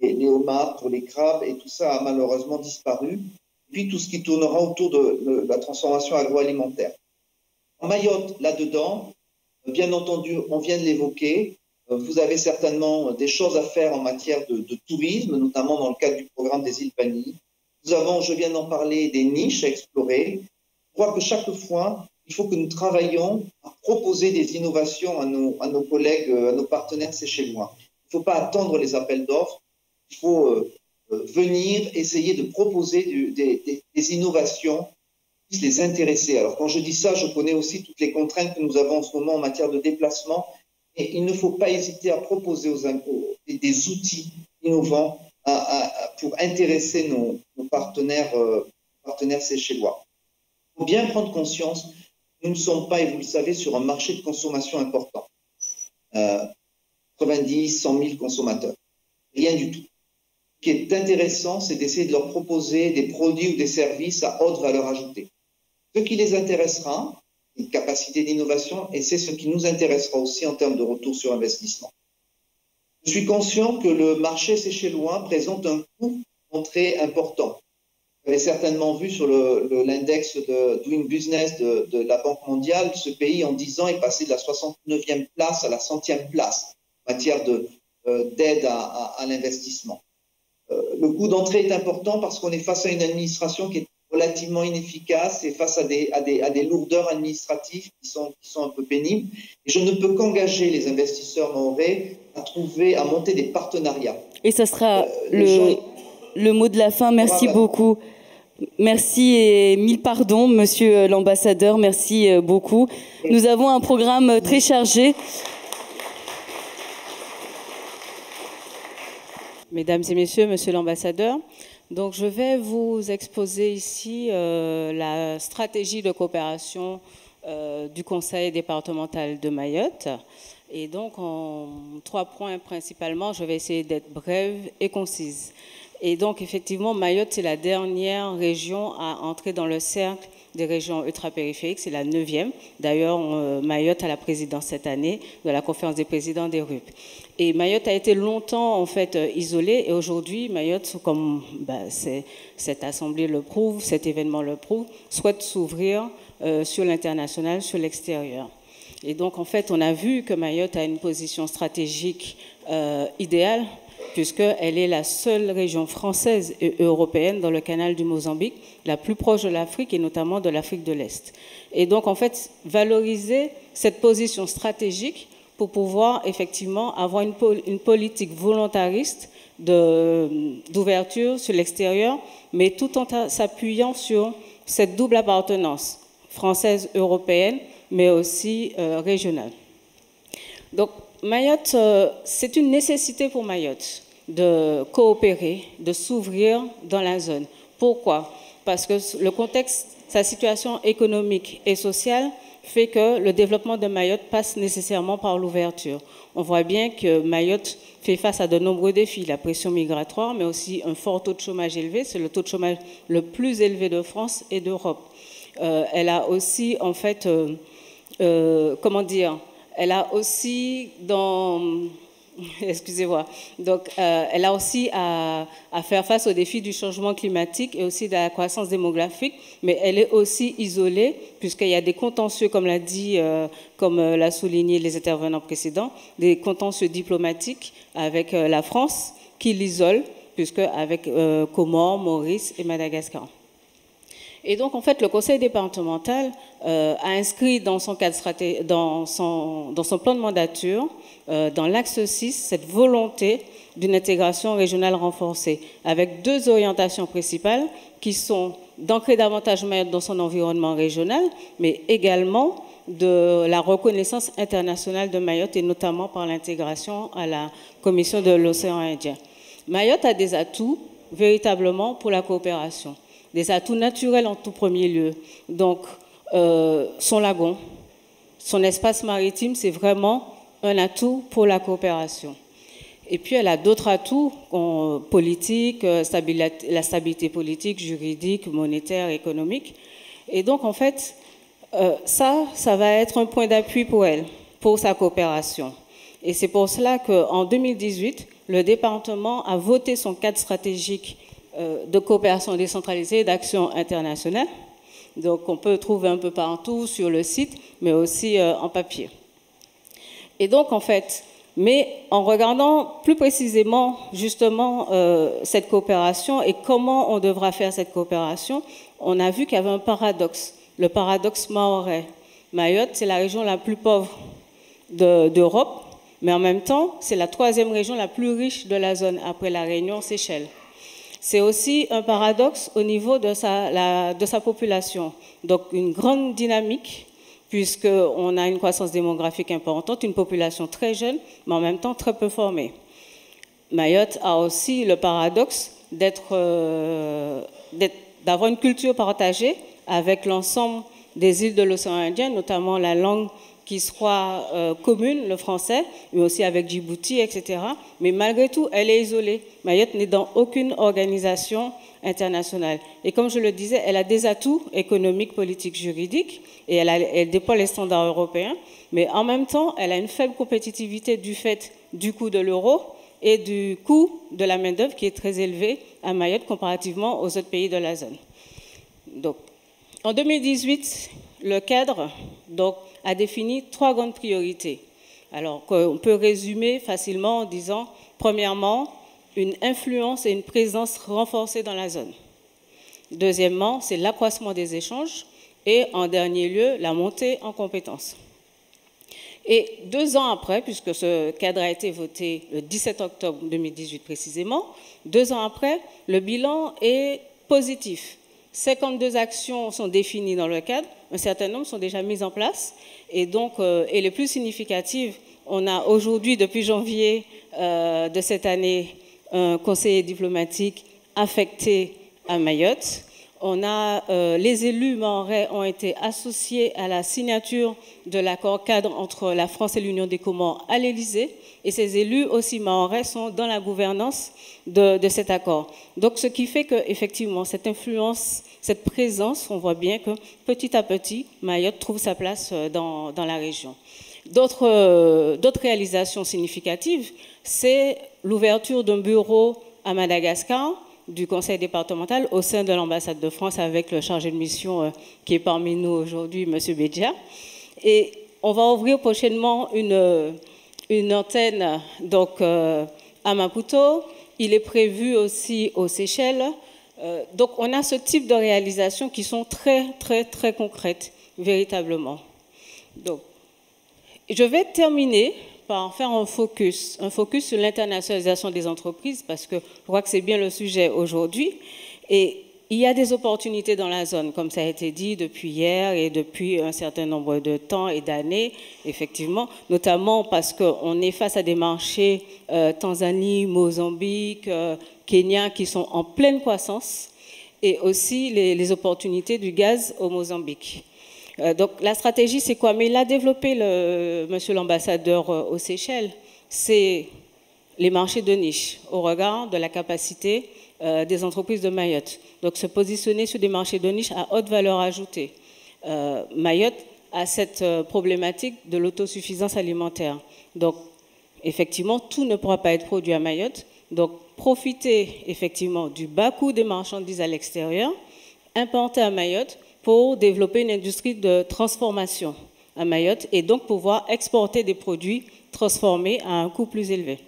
homards, pour les crabes, et tout ça a malheureusement disparu. Et puis tout ce qui tournera autour de la transformation agroalimentaire. En Mayotte, là-dedans, bien entendu, on vient de l'évoquer, vous avez certainement des choses à faire en matière de tourisme, notamment dans le cadre du programme des îles Pani. Nous avons, je viens d'en parler, des niches à explorer. Je crois que chaque fois, il faut que nous travaillions à proposer des innovations à nos collègues, à nos partenaires séchellois. Il ne faut pas attendre les appels d'offres, il faut venir essayer de proposer des innovations qui puissent les intéresser. Alors quand je dis ça, je connais aussi toutes les contraintes que nous avons en ce moment en matière de déplacement, et il ne faut pas hésiter à proposer aux impôts des outils innovants pour intéresser nos partenaires séchellois. Il faut bien prendre conscience. Nous ne sommes pas, et vous le savez, sur un marché de consommation important. 90, 100 000 consommateurs. Rien du tout. Ce qui est intéressant, c'est d'essayer de leur proposer des produits ou des services à haute valeur ajoutée. Ce qui les intéressera, une capacité d'innovation, et c'est ce qui nous intéressera aussi en termes de retour sur investissement. Je suis conscient que le marché séchellois présente un coût d'entrée important. Vous avez certainement vu sur l'index de Doing Business de la Banque mondiale, ce pays en 10 ans est passé de la 69e place à la 100e place en matière d'aide à l'investissement. Le coût d'entrée est important parce qu'on est face à une administration qui est relativement inefficace et face à des lourdeurs administratives qui sont un peu pénibles. Et je ne peux qu'engager les investisseurs mahorais à monter des partenariats. Et ça sera le mot de la fin. Merci beaucoup. Merci et mille pardons, monsieur l'ambassadeur. Merci beaucoup. Nous avons un programme très chargé. Mesdames et messieurs, monsieur l'ambassadeur, donc je vais vous exposer ici la stratégie de coopération du Conseil départemental de Mayotte. Et donc, en 3 points principalement, je vais essayer d'être brève et concise. Et donc, effectivement, Mayotte, c'est la dernière région à entrer dans le cercle des régions ultrapériphériques, c'est la 9e. D'ailleurs, Mayotte a la présidence cette année de la conférence des présidents des RUP. Et Mayotte a été longtemps, en fait, isolée. Et aujourd'hui, Mayotte, comme cette assemblée le prouve, cet événement le prouve, souhaite s'ouvrir sur l'international, sur l'extérieur. Et donc, en fait, on a vu que Mayotte a une position stratégique idéale, puisqu'elle est la seule région française et européenne dans le canal du Mozambique, la plus proche de l'Afrique et notamment de l'Afrique de l'Est. Et donc, en fait, valoriser cette position stratégique pour pouvoir effectivement avoir une politique volontariste d'ouverture sur l'extérieur, mais tout en s'appuyant sur cette double appartenance française, européenne, mais aussi régionale. Donc, Mayotte, c'est une nécessité pour Mayotte de coopérer, de s'ouvrir dans la zone. Pourquoi? Parce que le contexte, sa situation économique et sociale fait que le développement de Mayotte passe nécessairement par l'ouverture. On voit bien que Mayotte fait face à de nombreux défis, la pression migratoire, mais aussi un fort taux de chômage élevé. C'est le taux de chômage le plus élevé de France et d'Europe. Elle a aussi, en fait, elle a aussi, Excusez-moi. Donc, elle a aussi à faire face aux défis du changement climatique et aussi de la croissance démographique, mais elle est aussi isolée, puisqu'il y a des contentieux, comme l'a souligné les intervenants précédents, des contentieux diplomatiques avec la France qui l'isole, puisque avec Comores, Maurice et Madagascar. Et donc, en fait, le conseil départemental a inscrit dans son plan de mandature, dans l'axe 6, cette volonté d'une intégration régionale renforcée, avec 2 orientations principales qui sont d'ancrer davantage Mayotte dans son environnement régional, mais également de la reconnaissance internationale de Mayotte, et notamment par l'intégration à la Commission de l'océan Indien. Mayotte a des atouts véritablement pour la coopération. Des atouts naturels en tout premier lieu. Donc, son lagon, son espace maritime, c'est vraiment un atout pour la coopération. Et puis, elle a d'autres atouts politiques, la stabilité politique, juridique, monétaire, économique. Et donc, en fait, ça va être un point d'appui pour elle, pour sa coopération. Et c'est pour cela qu'en 2018, le département a voté son cadre stratégique de coopération décentralisée et d'action internationale. Donc, on peut trouver un peu partout sur le site, mais aussi en papier. Et donc, en fait, mais en regardant plus précisément, justement, cette coopération et comment on devra faire cette coopération, on a vu qu'il y avait un paradoxe, le paradoxe mahorais. Mayotte, c'est la région la plus pauvre d'Europe, mais en même temps, c'est la 3e région la plus riche de la zone, après la Réunion, Seychelles. C'est aussi un paradoxe au niveau de sa population. Donc, une grande dynamique, puisqu'on a une croissance démographique importante, une population très jeune, mais en même temps très peu formée. Mayotte a aussi le paradoxe d'avoir une culture partagée avec l'ensemble des îles de l'océan Indien, notamment la langue qui soit commune, le français, mais aussi avec Djibouti, etc. Mais malgré tout, elle est isolée. Mayotte n'est dans aucune organisation internationale. Et comme je le disais, elle a des atouts économiques, politiques, juridiques, et elle dépend les standards européens, mais en même temps, elle a une faible compétitivité du fait du coût de l'euro et du coût de la main-d'œuvre qui est très élevé à Mayotte comparativement aux autres pays de la zone. Donc, en 2018, le cadre a défini 3 grandes priorités. Alors, on peut résumer facilement en disant, premièrement, une influence et une présence renforcée dans la zone. Deuxièmement, c'est l'accroissement des échanges. Et en dernier lieu, la montée en compétences. Et 2 ans après, puisque ce cadre a été voté le 17 octobre 2018 précisément, 2 ans après, le bilan est positif. 52 actions sont définies dans le cadre, un certain nombre sont déjà mises en place. Et donc, et les plus significatives, on a aujourd'hui, depuis janvier de cette année, un conseiller diplomatique affecté à Mayotte. On a, les élus mahorais ont été associés à la signature de l'accord cadre entre la France et l'Union des Comores à l'Élysée. Et ces élus aussi mahorais sont dans la gouvernance de cet accord. Donc, ce qui fait qu'effectivement, cette influence, cette présence, on voit bien que petit à petit, Mayotte trouve sa place dans la région. D'autres réalisations significatives, c'est l'ouverture d'un bureau à Madagascar, du conseil départemental au sein de l'ambassade de France avec le chargé de mission qui est parmi nous aujourd'hui, M. Bédia. Et on va ouvrir prochainement une antenne donc, à Maputo. Il est prévu aussi aux Seychelles. Donc on a ce type de réalisations qui sont très, très, très concrètes, véritablement. Donc, je vais terminer par faire un focus sur l'internationalisation des entreprises, parce que je crois que c'est bien le sujet aujourd'hui. Et il y a des opportunités dans la zone, comme ça a été dit depuis hier et depuis un certain nombre de temps et d'années, effectivement, notamment parce qu'on est face à des marchés Tanzanie, Mozambique, Kenya, qui sont en pleine croissance, et aussi les opportunités du gaz au Mozambique. Donc la stratégie, c'est quoi? Mais il a développé, monsieur l'ambassadeur aux Seychelles, c'est les marchés de niche au regard de la capacité des entreprises de Mayotte. Donc se positionner sur des marchés de niche à haute valeur ajoutée. Mayotte a cette problématique de l'autosuffisance alimentaire. Donc effectivement, tout ne pourra pas être produit à Mayotte. Donc, profiter effectivement du bas coût des marchandises à l'extérieur, importer à Mayotte pour développer une industrie de transformation à Mayotte et donc pouvoir exporter des produits transformés à un coût plus élevé.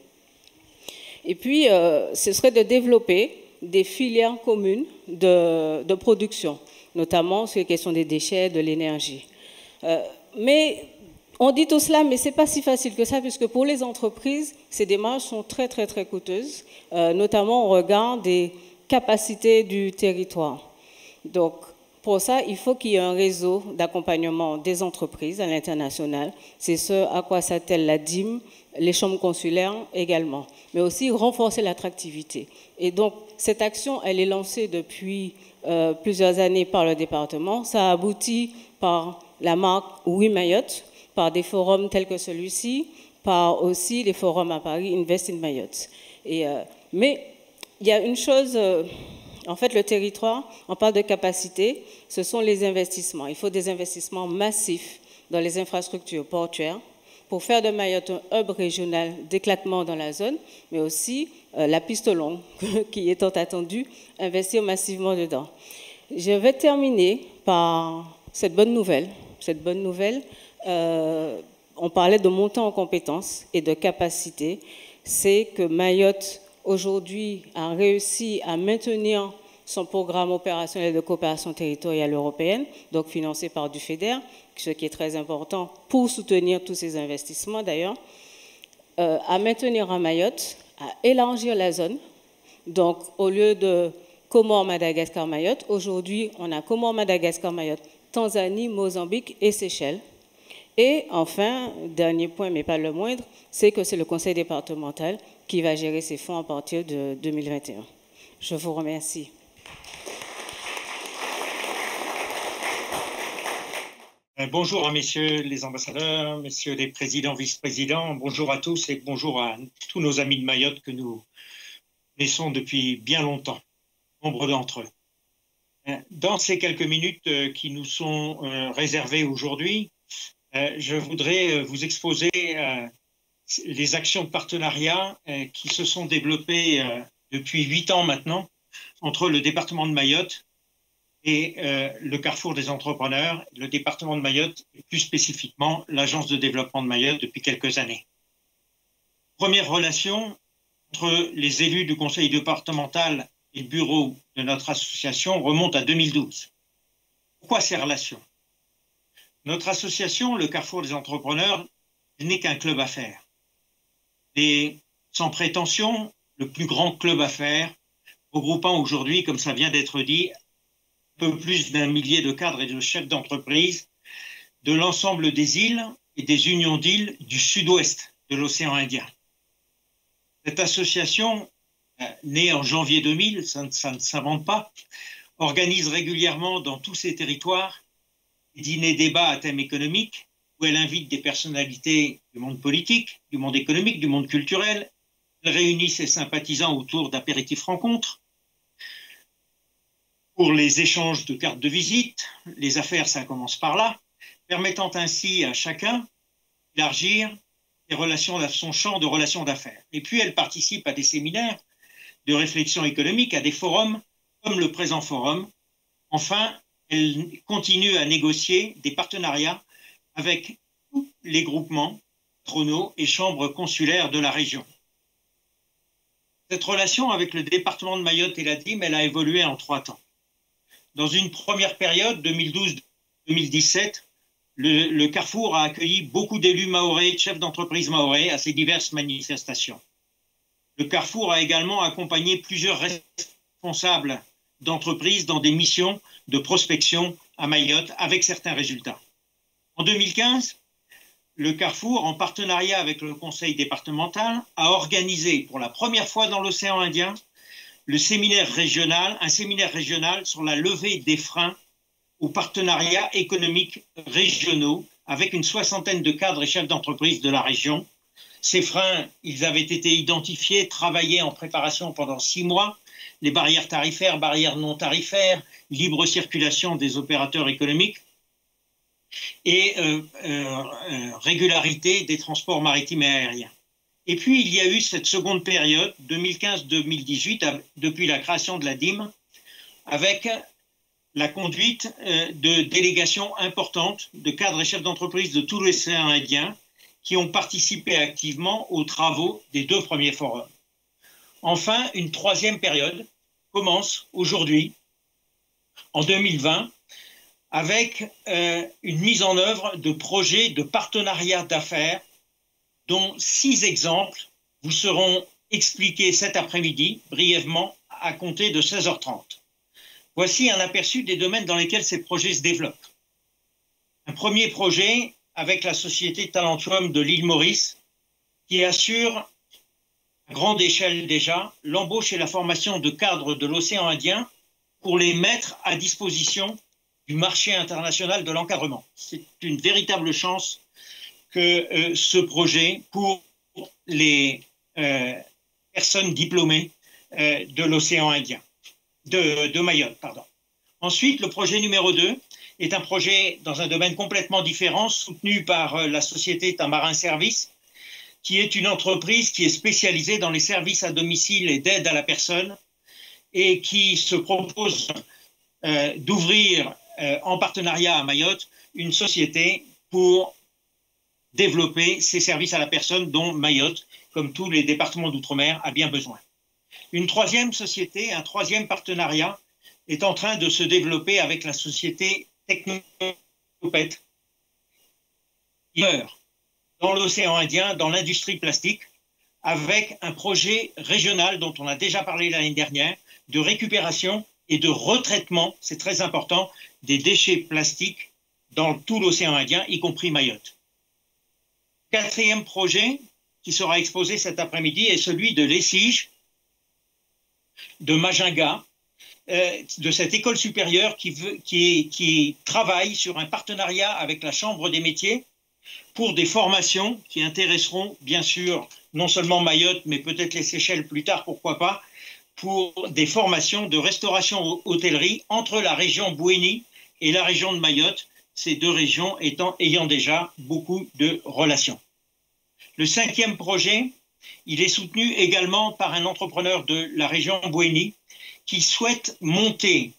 Et puis, ce serait de développer des filières communes de production, notamment sur les questions des déchets, de l'énergie. Mais on dit tout cela, mais ce n'est pas si facile que ça, puisque pour les entreprises, ces démarches sont très, très, très coûteuses, notamment au regard des capacités du territoire. Donc, pour ça, il faut qu'il y ait un réseau d'accompagnement des entreprises à l'international. C'est ce à quoi s'attelle la DIM, les chambres consulaires également, mais aussi renforcer l'attractivité. Et donc, cette action, elle est lancée depuis plusieurs années par le département. Ça a abouti par la marque Oui Mayotte, par des forums tels que celui-ci, par aussi les forums à Paris, Invest in Mayotte. Mais il y a une chose, en fait, le territoire, on parle de capacité, ce sont les investissements. Il faut des investissements massifs dans les infrastructures portuaires pour faire de Mayotte un hub régional d'éclatement dans la zone, mais aussi la piste longue, qui est tant attendue, investir massivement dedans. Je vais terminer par cette bonne nouvelle. Cette bonne nouvelle, on parlait de montant en compétences et de capacité, c'est que Mayotte, aujourd'hui, a réussi à maintenir son programme opérationnel de coopération territoriale européenne, donc financé par du FEDER, ce qui est très important pour soutenir tous ces investissements d'ailleurs, à maintenir à Mayotte, à élargir la zone. Donc, au lieu de Comores, Madagascar, Mayotte, aujourd'hui, on a Comores, Madagascar, Mayotte, Tanzanie, Mozambique et Seychelles. Et enfin, dernier point, mais pas le moindre, c'est que c'est le conseil départemental qui va gérer ces fonds à partir de 2021. Je vous remercie. Bonjour à messieurs les ambassadeurs, messieurs les présidents, vice-présidents, bonjour à tous et bonjour à tous nos amis de Mayotte que nous connaissons depuis bien longtemps, nombre d'entre eux. Dans ces quelques minutes qui nous sont réservées aujourd'hui, je voudrais vous exposer les actions de partenariat qui se sont développées depuis 8 ans maintenant entre le département de Mayotte et le Carrefour des entrepreneurs, le département de Mayotte et plus spécifiquement l'Agence de développement de Mayotte depuis quelques années. Première relation entre les élus du conseil départemental et le bureau de notre association remonte à 2012. Pourquoi ces relations? Notre association, le Carrefour des entrepreneurs, n'est qu'un club affaires. Et sans prétention, le plus grand club affaires, regroupant aujourd'hui, comme ça vient d'être dit, un peu plus d'1 millier de cadres et de chefs d'entreprise de l'ensemble des îles et des unions d'îles du sud-ouest de l'océan Indien. Cette association, née en janvier 2000, ça ne s'invente pas, organise régulièrement dans tous ses territoires des dîners-débats à thème économique où elle invite des personnalités du monde politique, du monde économique, du monde culturel. Elle réunit ses sympathisants autour d'apéritifs rencontres pour les échanges de cartes de visite. Les affaires, ça commence par là, permettant ainsi à chacun d'élargir les relations, son champ de relations d'affaires. Et puis, elle participe à des séminaires de réflexion économique, à des forums comme le présent forum. Enfin, elle continue à négocier des partenariats avec tous les groupements patronaux et chambres consulaires de la région. Cette relation avec le département de Mayotte et la DIM, elle a évolué en 3 temps. Dans une première période, 2012-2017, le Carrefour a accueilli beaucoup d'élus mahorais, de chefs d'entreprise mahorais à ces diverses manifestations. Le Carrefour a également accompagné plusieurs responsables d'entreprises dans des missions de prospection à Mayotte avec certains résultats. En 2015, le Carrefour, en partenariat avec le conseil départemental, a organisé pour la première fois dans l'océan Indien un séminaire régional sur la levée des freins aux partenariats économiques régionaux avec une 60aine de cadres et chefs d'entreprise de la région. Ces freins, ils avaient été identifiés, travaillés en préparation pendant 6 mois. Les barrières tarifaires, barrières non tarifaires, libre circulation des opérateurs économiques et régularité des transports maritimes et aériens. Et puis, il y a eu cette seconde période, 2015-2018, depuis la création de la DIM, avec la conduite de délégations importantes de cadres et chefs d'entreprise de tout l'océan Indien qui ont participé activement aux travaux des 2 premiers forums. Enfin, une troisième période commence aujourd'hui, en 2020, avec une mise en œuvre de projets de partenariat d'affaires dont 6 exemples vous seront expliqués cet après-midi, brièvement, à compter de 16h30. Voici un aperçu des domaines dans lesquels ces projets se développent. Un premier projet avec la société Talentuum de l'île Maurice, qui assure à grande échelle déjà l'embauche et la formation de cadres de l'océan Indien pour les mettre à disposition du marché international de l'encadrement. C'est une véritable chance que ce projet pour les personnes diplômées de l'océan Indien, de Mayotte, pardon. Ensuite, le projet numéro 2 est un projet dans un domaine complètement différent, soutenu par la société Tamarin Service, qui est une entreprise qui est spécialisée dans les services à domicile et d'aide à la personne et qui se propose d'ouvrir en partenariat à Mayotte une société pour développer ces services à la personne dont Mayotte, comme tous les départements d'outre-mer, a bien besoin. Une troisième société, un troisième partenariat est en train de se développer avec la société Technopet, qui œuvre dans l'océan Indien, dans l'industrie plastique, avec un projet régional dont on a déjà parlé l'année dernière, de récupération et de retraitement, c'est très important, des déchets plastiques dans tout l'océan Indien, y compris Mayotte. Quatrième projet qui sera exposé cet après-midi est celui de l'ESIG de Majinga, de cette école supérieure qui travaille sur un partenariat avec la Chambre des métiers pour des formations qui intéresseront bien sûr non seulement Mayotte, mais peut-être les Seychelles plus tard, pourquoi pas, pour des formations de restauration hôtellerie entre la région Bouéni et la région de Mayotte, ces 2 régions ayant déjà beaucoup de relations. Le 5e projet, il est soutenu également par un entrepreneur de la région Bouéni qui souhaite monter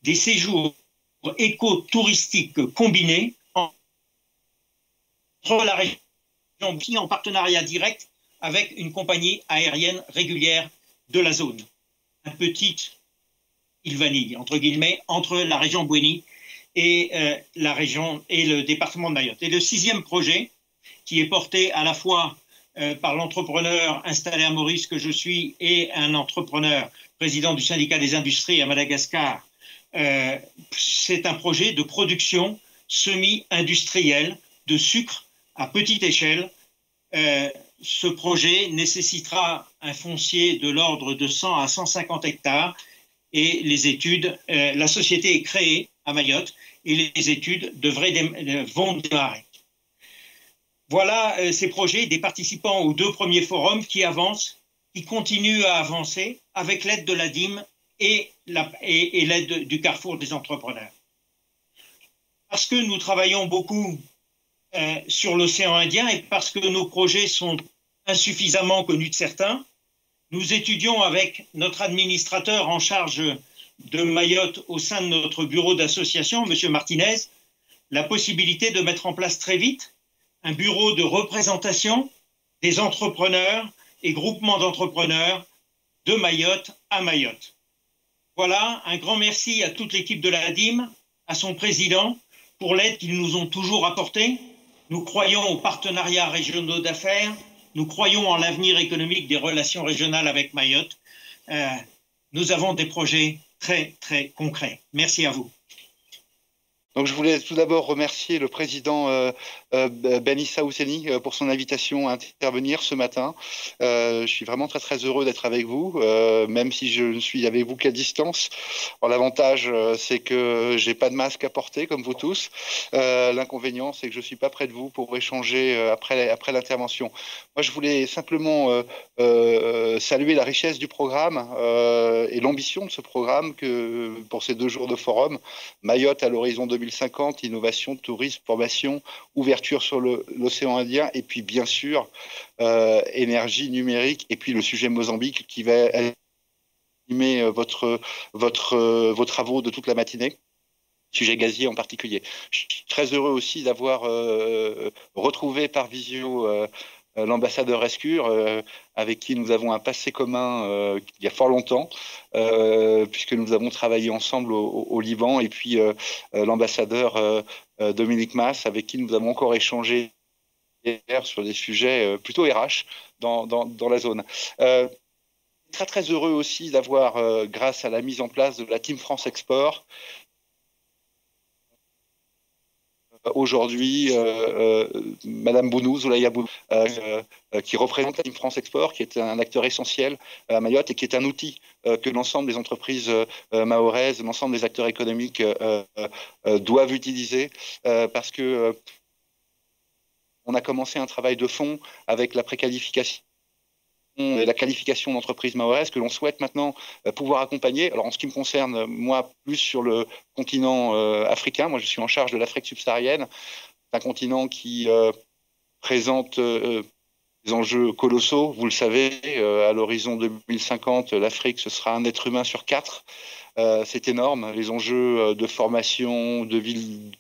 des séjours éco-touristiques combinés entre la région Bouéni en partenariat direct avec une compagnie aérienne régulière de la zone. Un petit île vanille, entre guillemets, entre la région Bouéni et la région et le département de Mayotte. Et le 6e projet, qui est porté à la fois par l'entrepreneur installé à Maurice que je suis et un entrepreneur président du syndicat des industries à Madagascar, c'est un projet de production semi-industrielle de sucre à petite échelle. Ce projet nécessitera un foncier de l'ordre de 100 à 150 hectares et les études, la société est créée à Mayotte et les études vont démarrer. Voilà ces projets des participants aux 2 premiers forums qui avancent, qui continuent à avancer avec l'aide de la DIM et l'aide du Carrefour des entrepreneurs. Parce que nous travaillons beaucoup sur l'océan Indien et parce que nos projets sont insuffisamment connus de certains, nous étudions avec notre administrateur en charge de Mayotte au sein de notre bureau d'association, M. Martinez, la possibilité de mettre en place très vite un bureau de représentation des entrepreneurs et groupements d'entrepreneurs de Mayotte à Mayotte. Voilà, un grand merci à toute l'équipe de la DIM, à son président, pour l'aide qu'ils nous ont toujours apportée. Nous croyons aux partenariats régionaux d'affaires, nous croyons en l'avenir économique des relations régionales avec Mayotte. Nous avons des projets très, très concrets. Merci à vous. Donc, je voulais tout d'abord remercier le président Ben Issa Ousseni pour son invitation à intervenir ce matin. Je suis vraiment très, très heureux d'être avec vous, même si je ne suis avec vous qu'à distance. L'avantage, c'est que j'ai pas de masque à porter, comme vous tous. L'inconvénient, c'est que je suis pas près de vous pour échanger après l'intervention. Moi, je voulais simplement saluer la richesse du programme et l'ambition de ce programme pour ces 2 jours de forum. Mayotte à l'horizon 2030. 2050, innovation, tourisme, formation, ouverture sur l'océan Indien, et puis bien sûr, énergie numérique, et puis le sujet Mozambique qui va animer vos travaux de toute la matinée. Sujet gazier en particulier. Je suis très heureux aussi d'avoir retrouvé par visio l'ambassadeur Escure, avec qui nous avons un passé commun il y a fort longtemps, puisque nous avons travaillé ensemble au Liban, et puis l'ambassadeur Dominique Mas, avec qui nous avons encore échangé hier sur des sujets plutôt RH dans la zone. Très très heureux aussi d'avoir, grâce à la mise en place de la Team France Export, aujourd'hui, Madame Bounou, Zoulaïa Bounou, qui représente la Team France Export, qui est un acteur essentiel à Mayotte et qui est un outil que l'ensemble des entreprises mahoraises, l'ensemble des acteurs économiques doivent utiliser, parce que on a commencé un travail de fond avec la préqualification et la qualification d'entreprise mahoraise que l'on souhaite maintenant pouvoir accompagner. Alors en ce qui me concerne, moi, plus sur le continent africain, moi je suis en charge de l'Afrique subsaharienne, un continent qui présente des enjeux colossaux. Vous le savez, à l'horizon 2050, l'Afrique, ce sera un être humain sur 4. C'est énorme. Les enjeux de formation, de ville,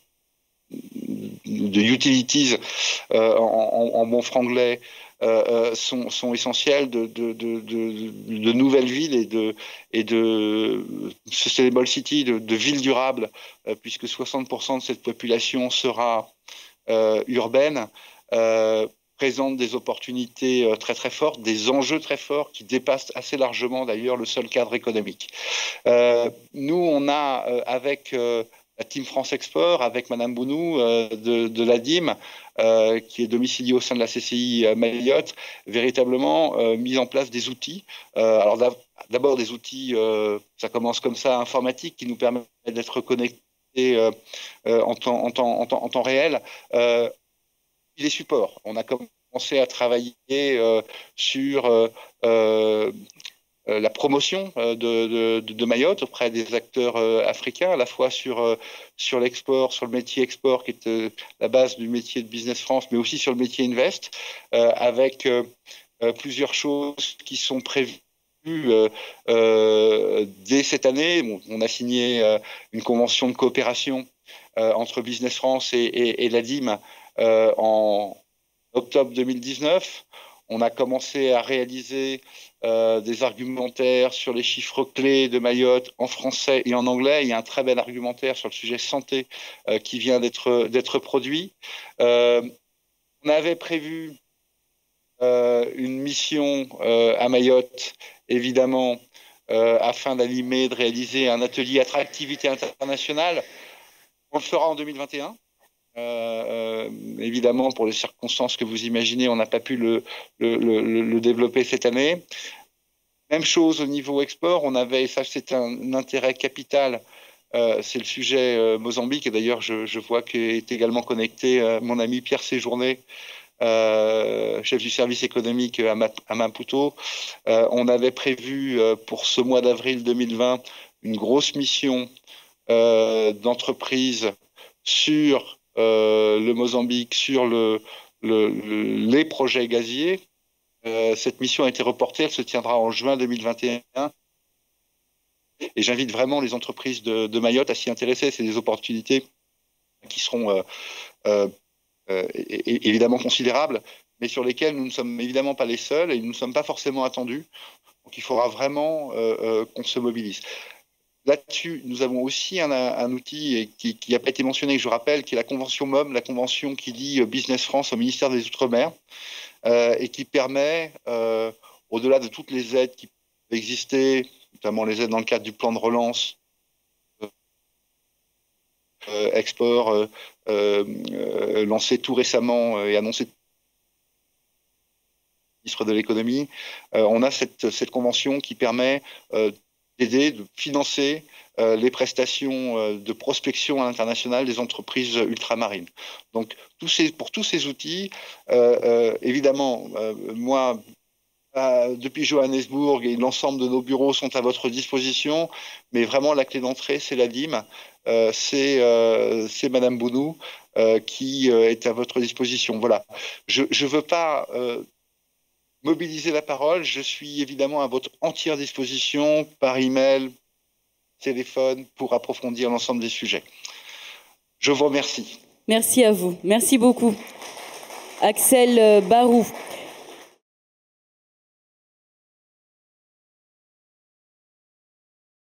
de utilities en bon franglais, sont essentiels, de nouvelles villes et de sustainable city, de villes durables, puisque 60% de cette population sera urbaine, présente des opportunités très très fortes, des enjeux très forts qui dépassent assez largement d'ailleurs le seul cadre économique. Nous, on a avec la Team France Export, avec Madame Bounou de la DIM, qui est domiciliée au sein de la CCI Mayotte, véritablement mis en place des outils. Alors d'abord des outils, ça commence comme ça, informatiques, qui nous permettent d'être connectés en temps réel. Les supports. On a commencé à travailler sur la promotion de Mayotte auprès des acteurs africains, à la fois sur l'export, sur le métier export, qui est la base du métier de Business France, mais aussi sur le métier Invest, avec plusieurs choses qui sont prévues dès cette année. Bon, on a signé une convention de coopération entre Business France et la DIM en octobre 2019. On a commencé à réaliser des argumentaires sur les chiffres clés de Mayotte en français et en anglais. Il y a un très bel argumentaire sur le sujet santé qui vient d'être produit. On avait prévu une mission à Mayotte, évidemment, afin d'animer, de réaliser un atelier attractivité internationale. On le fera en 2021. Évidemment, pour les circonstances que vous imaginez, on n'a pas pu le développer cette année. Même chose au niveau export, on avait, et ça c'est un intérêt capital, c'est le sujet Mozambique, et d'ailleurs je vois qu'est également connecté mon ami Pierre Séjourné, chef du service économique à Maputo. On avait prévu pour ce mois d'avril 2020 une grosse mission d'entreprise sur le Mozambique, sur les projets gaziers. Cette mission a été reportée, elle se tiendra en juin 2021. Et j'invite vraiment les entreprises de Mayotte à s'y intéresser. C'est des opportunités qui seront évidemment considérables, mais sur lesquelles nous ne sommes évidemment pas les seuls et nous ne sommes pas forcément attendus. Donc il faudra vraiment qu'on se mobilise. Là-dessus, nous avons aussi un outil qui n'a pas été mentionné, que je rappelle, qui est la convention MOM, la convention qui lie Business France au ministère des Outre-mer, et qui permet, au-delà de toutes les aides qui peuvent exister, notamment les aides dans le cadre du plan de relance, export, lancé tout récemment et annoncé ministre de l'économie, on a cette convention qui permet d'aider, de financer les prestations de prospection à l'international des entreprises ultramarines. Donc pour tous ces outils, évidemment, moi, depuis Johannesburg et l'ensemble de nos bureaux sont à votre disposition. Mais vraiment, la clé d'entrée, c'est la DIM. C'est Madame Bounou qui est à votre disposition. Voilà. Je ne veux pas mobiliser la parole. Je suis évidemment à votre entière disposition par email, téléphone, pour approfondir l'ensemble des sujets. Je vous remercie. Merci à vous. Merci beaucoup. Axel Barou.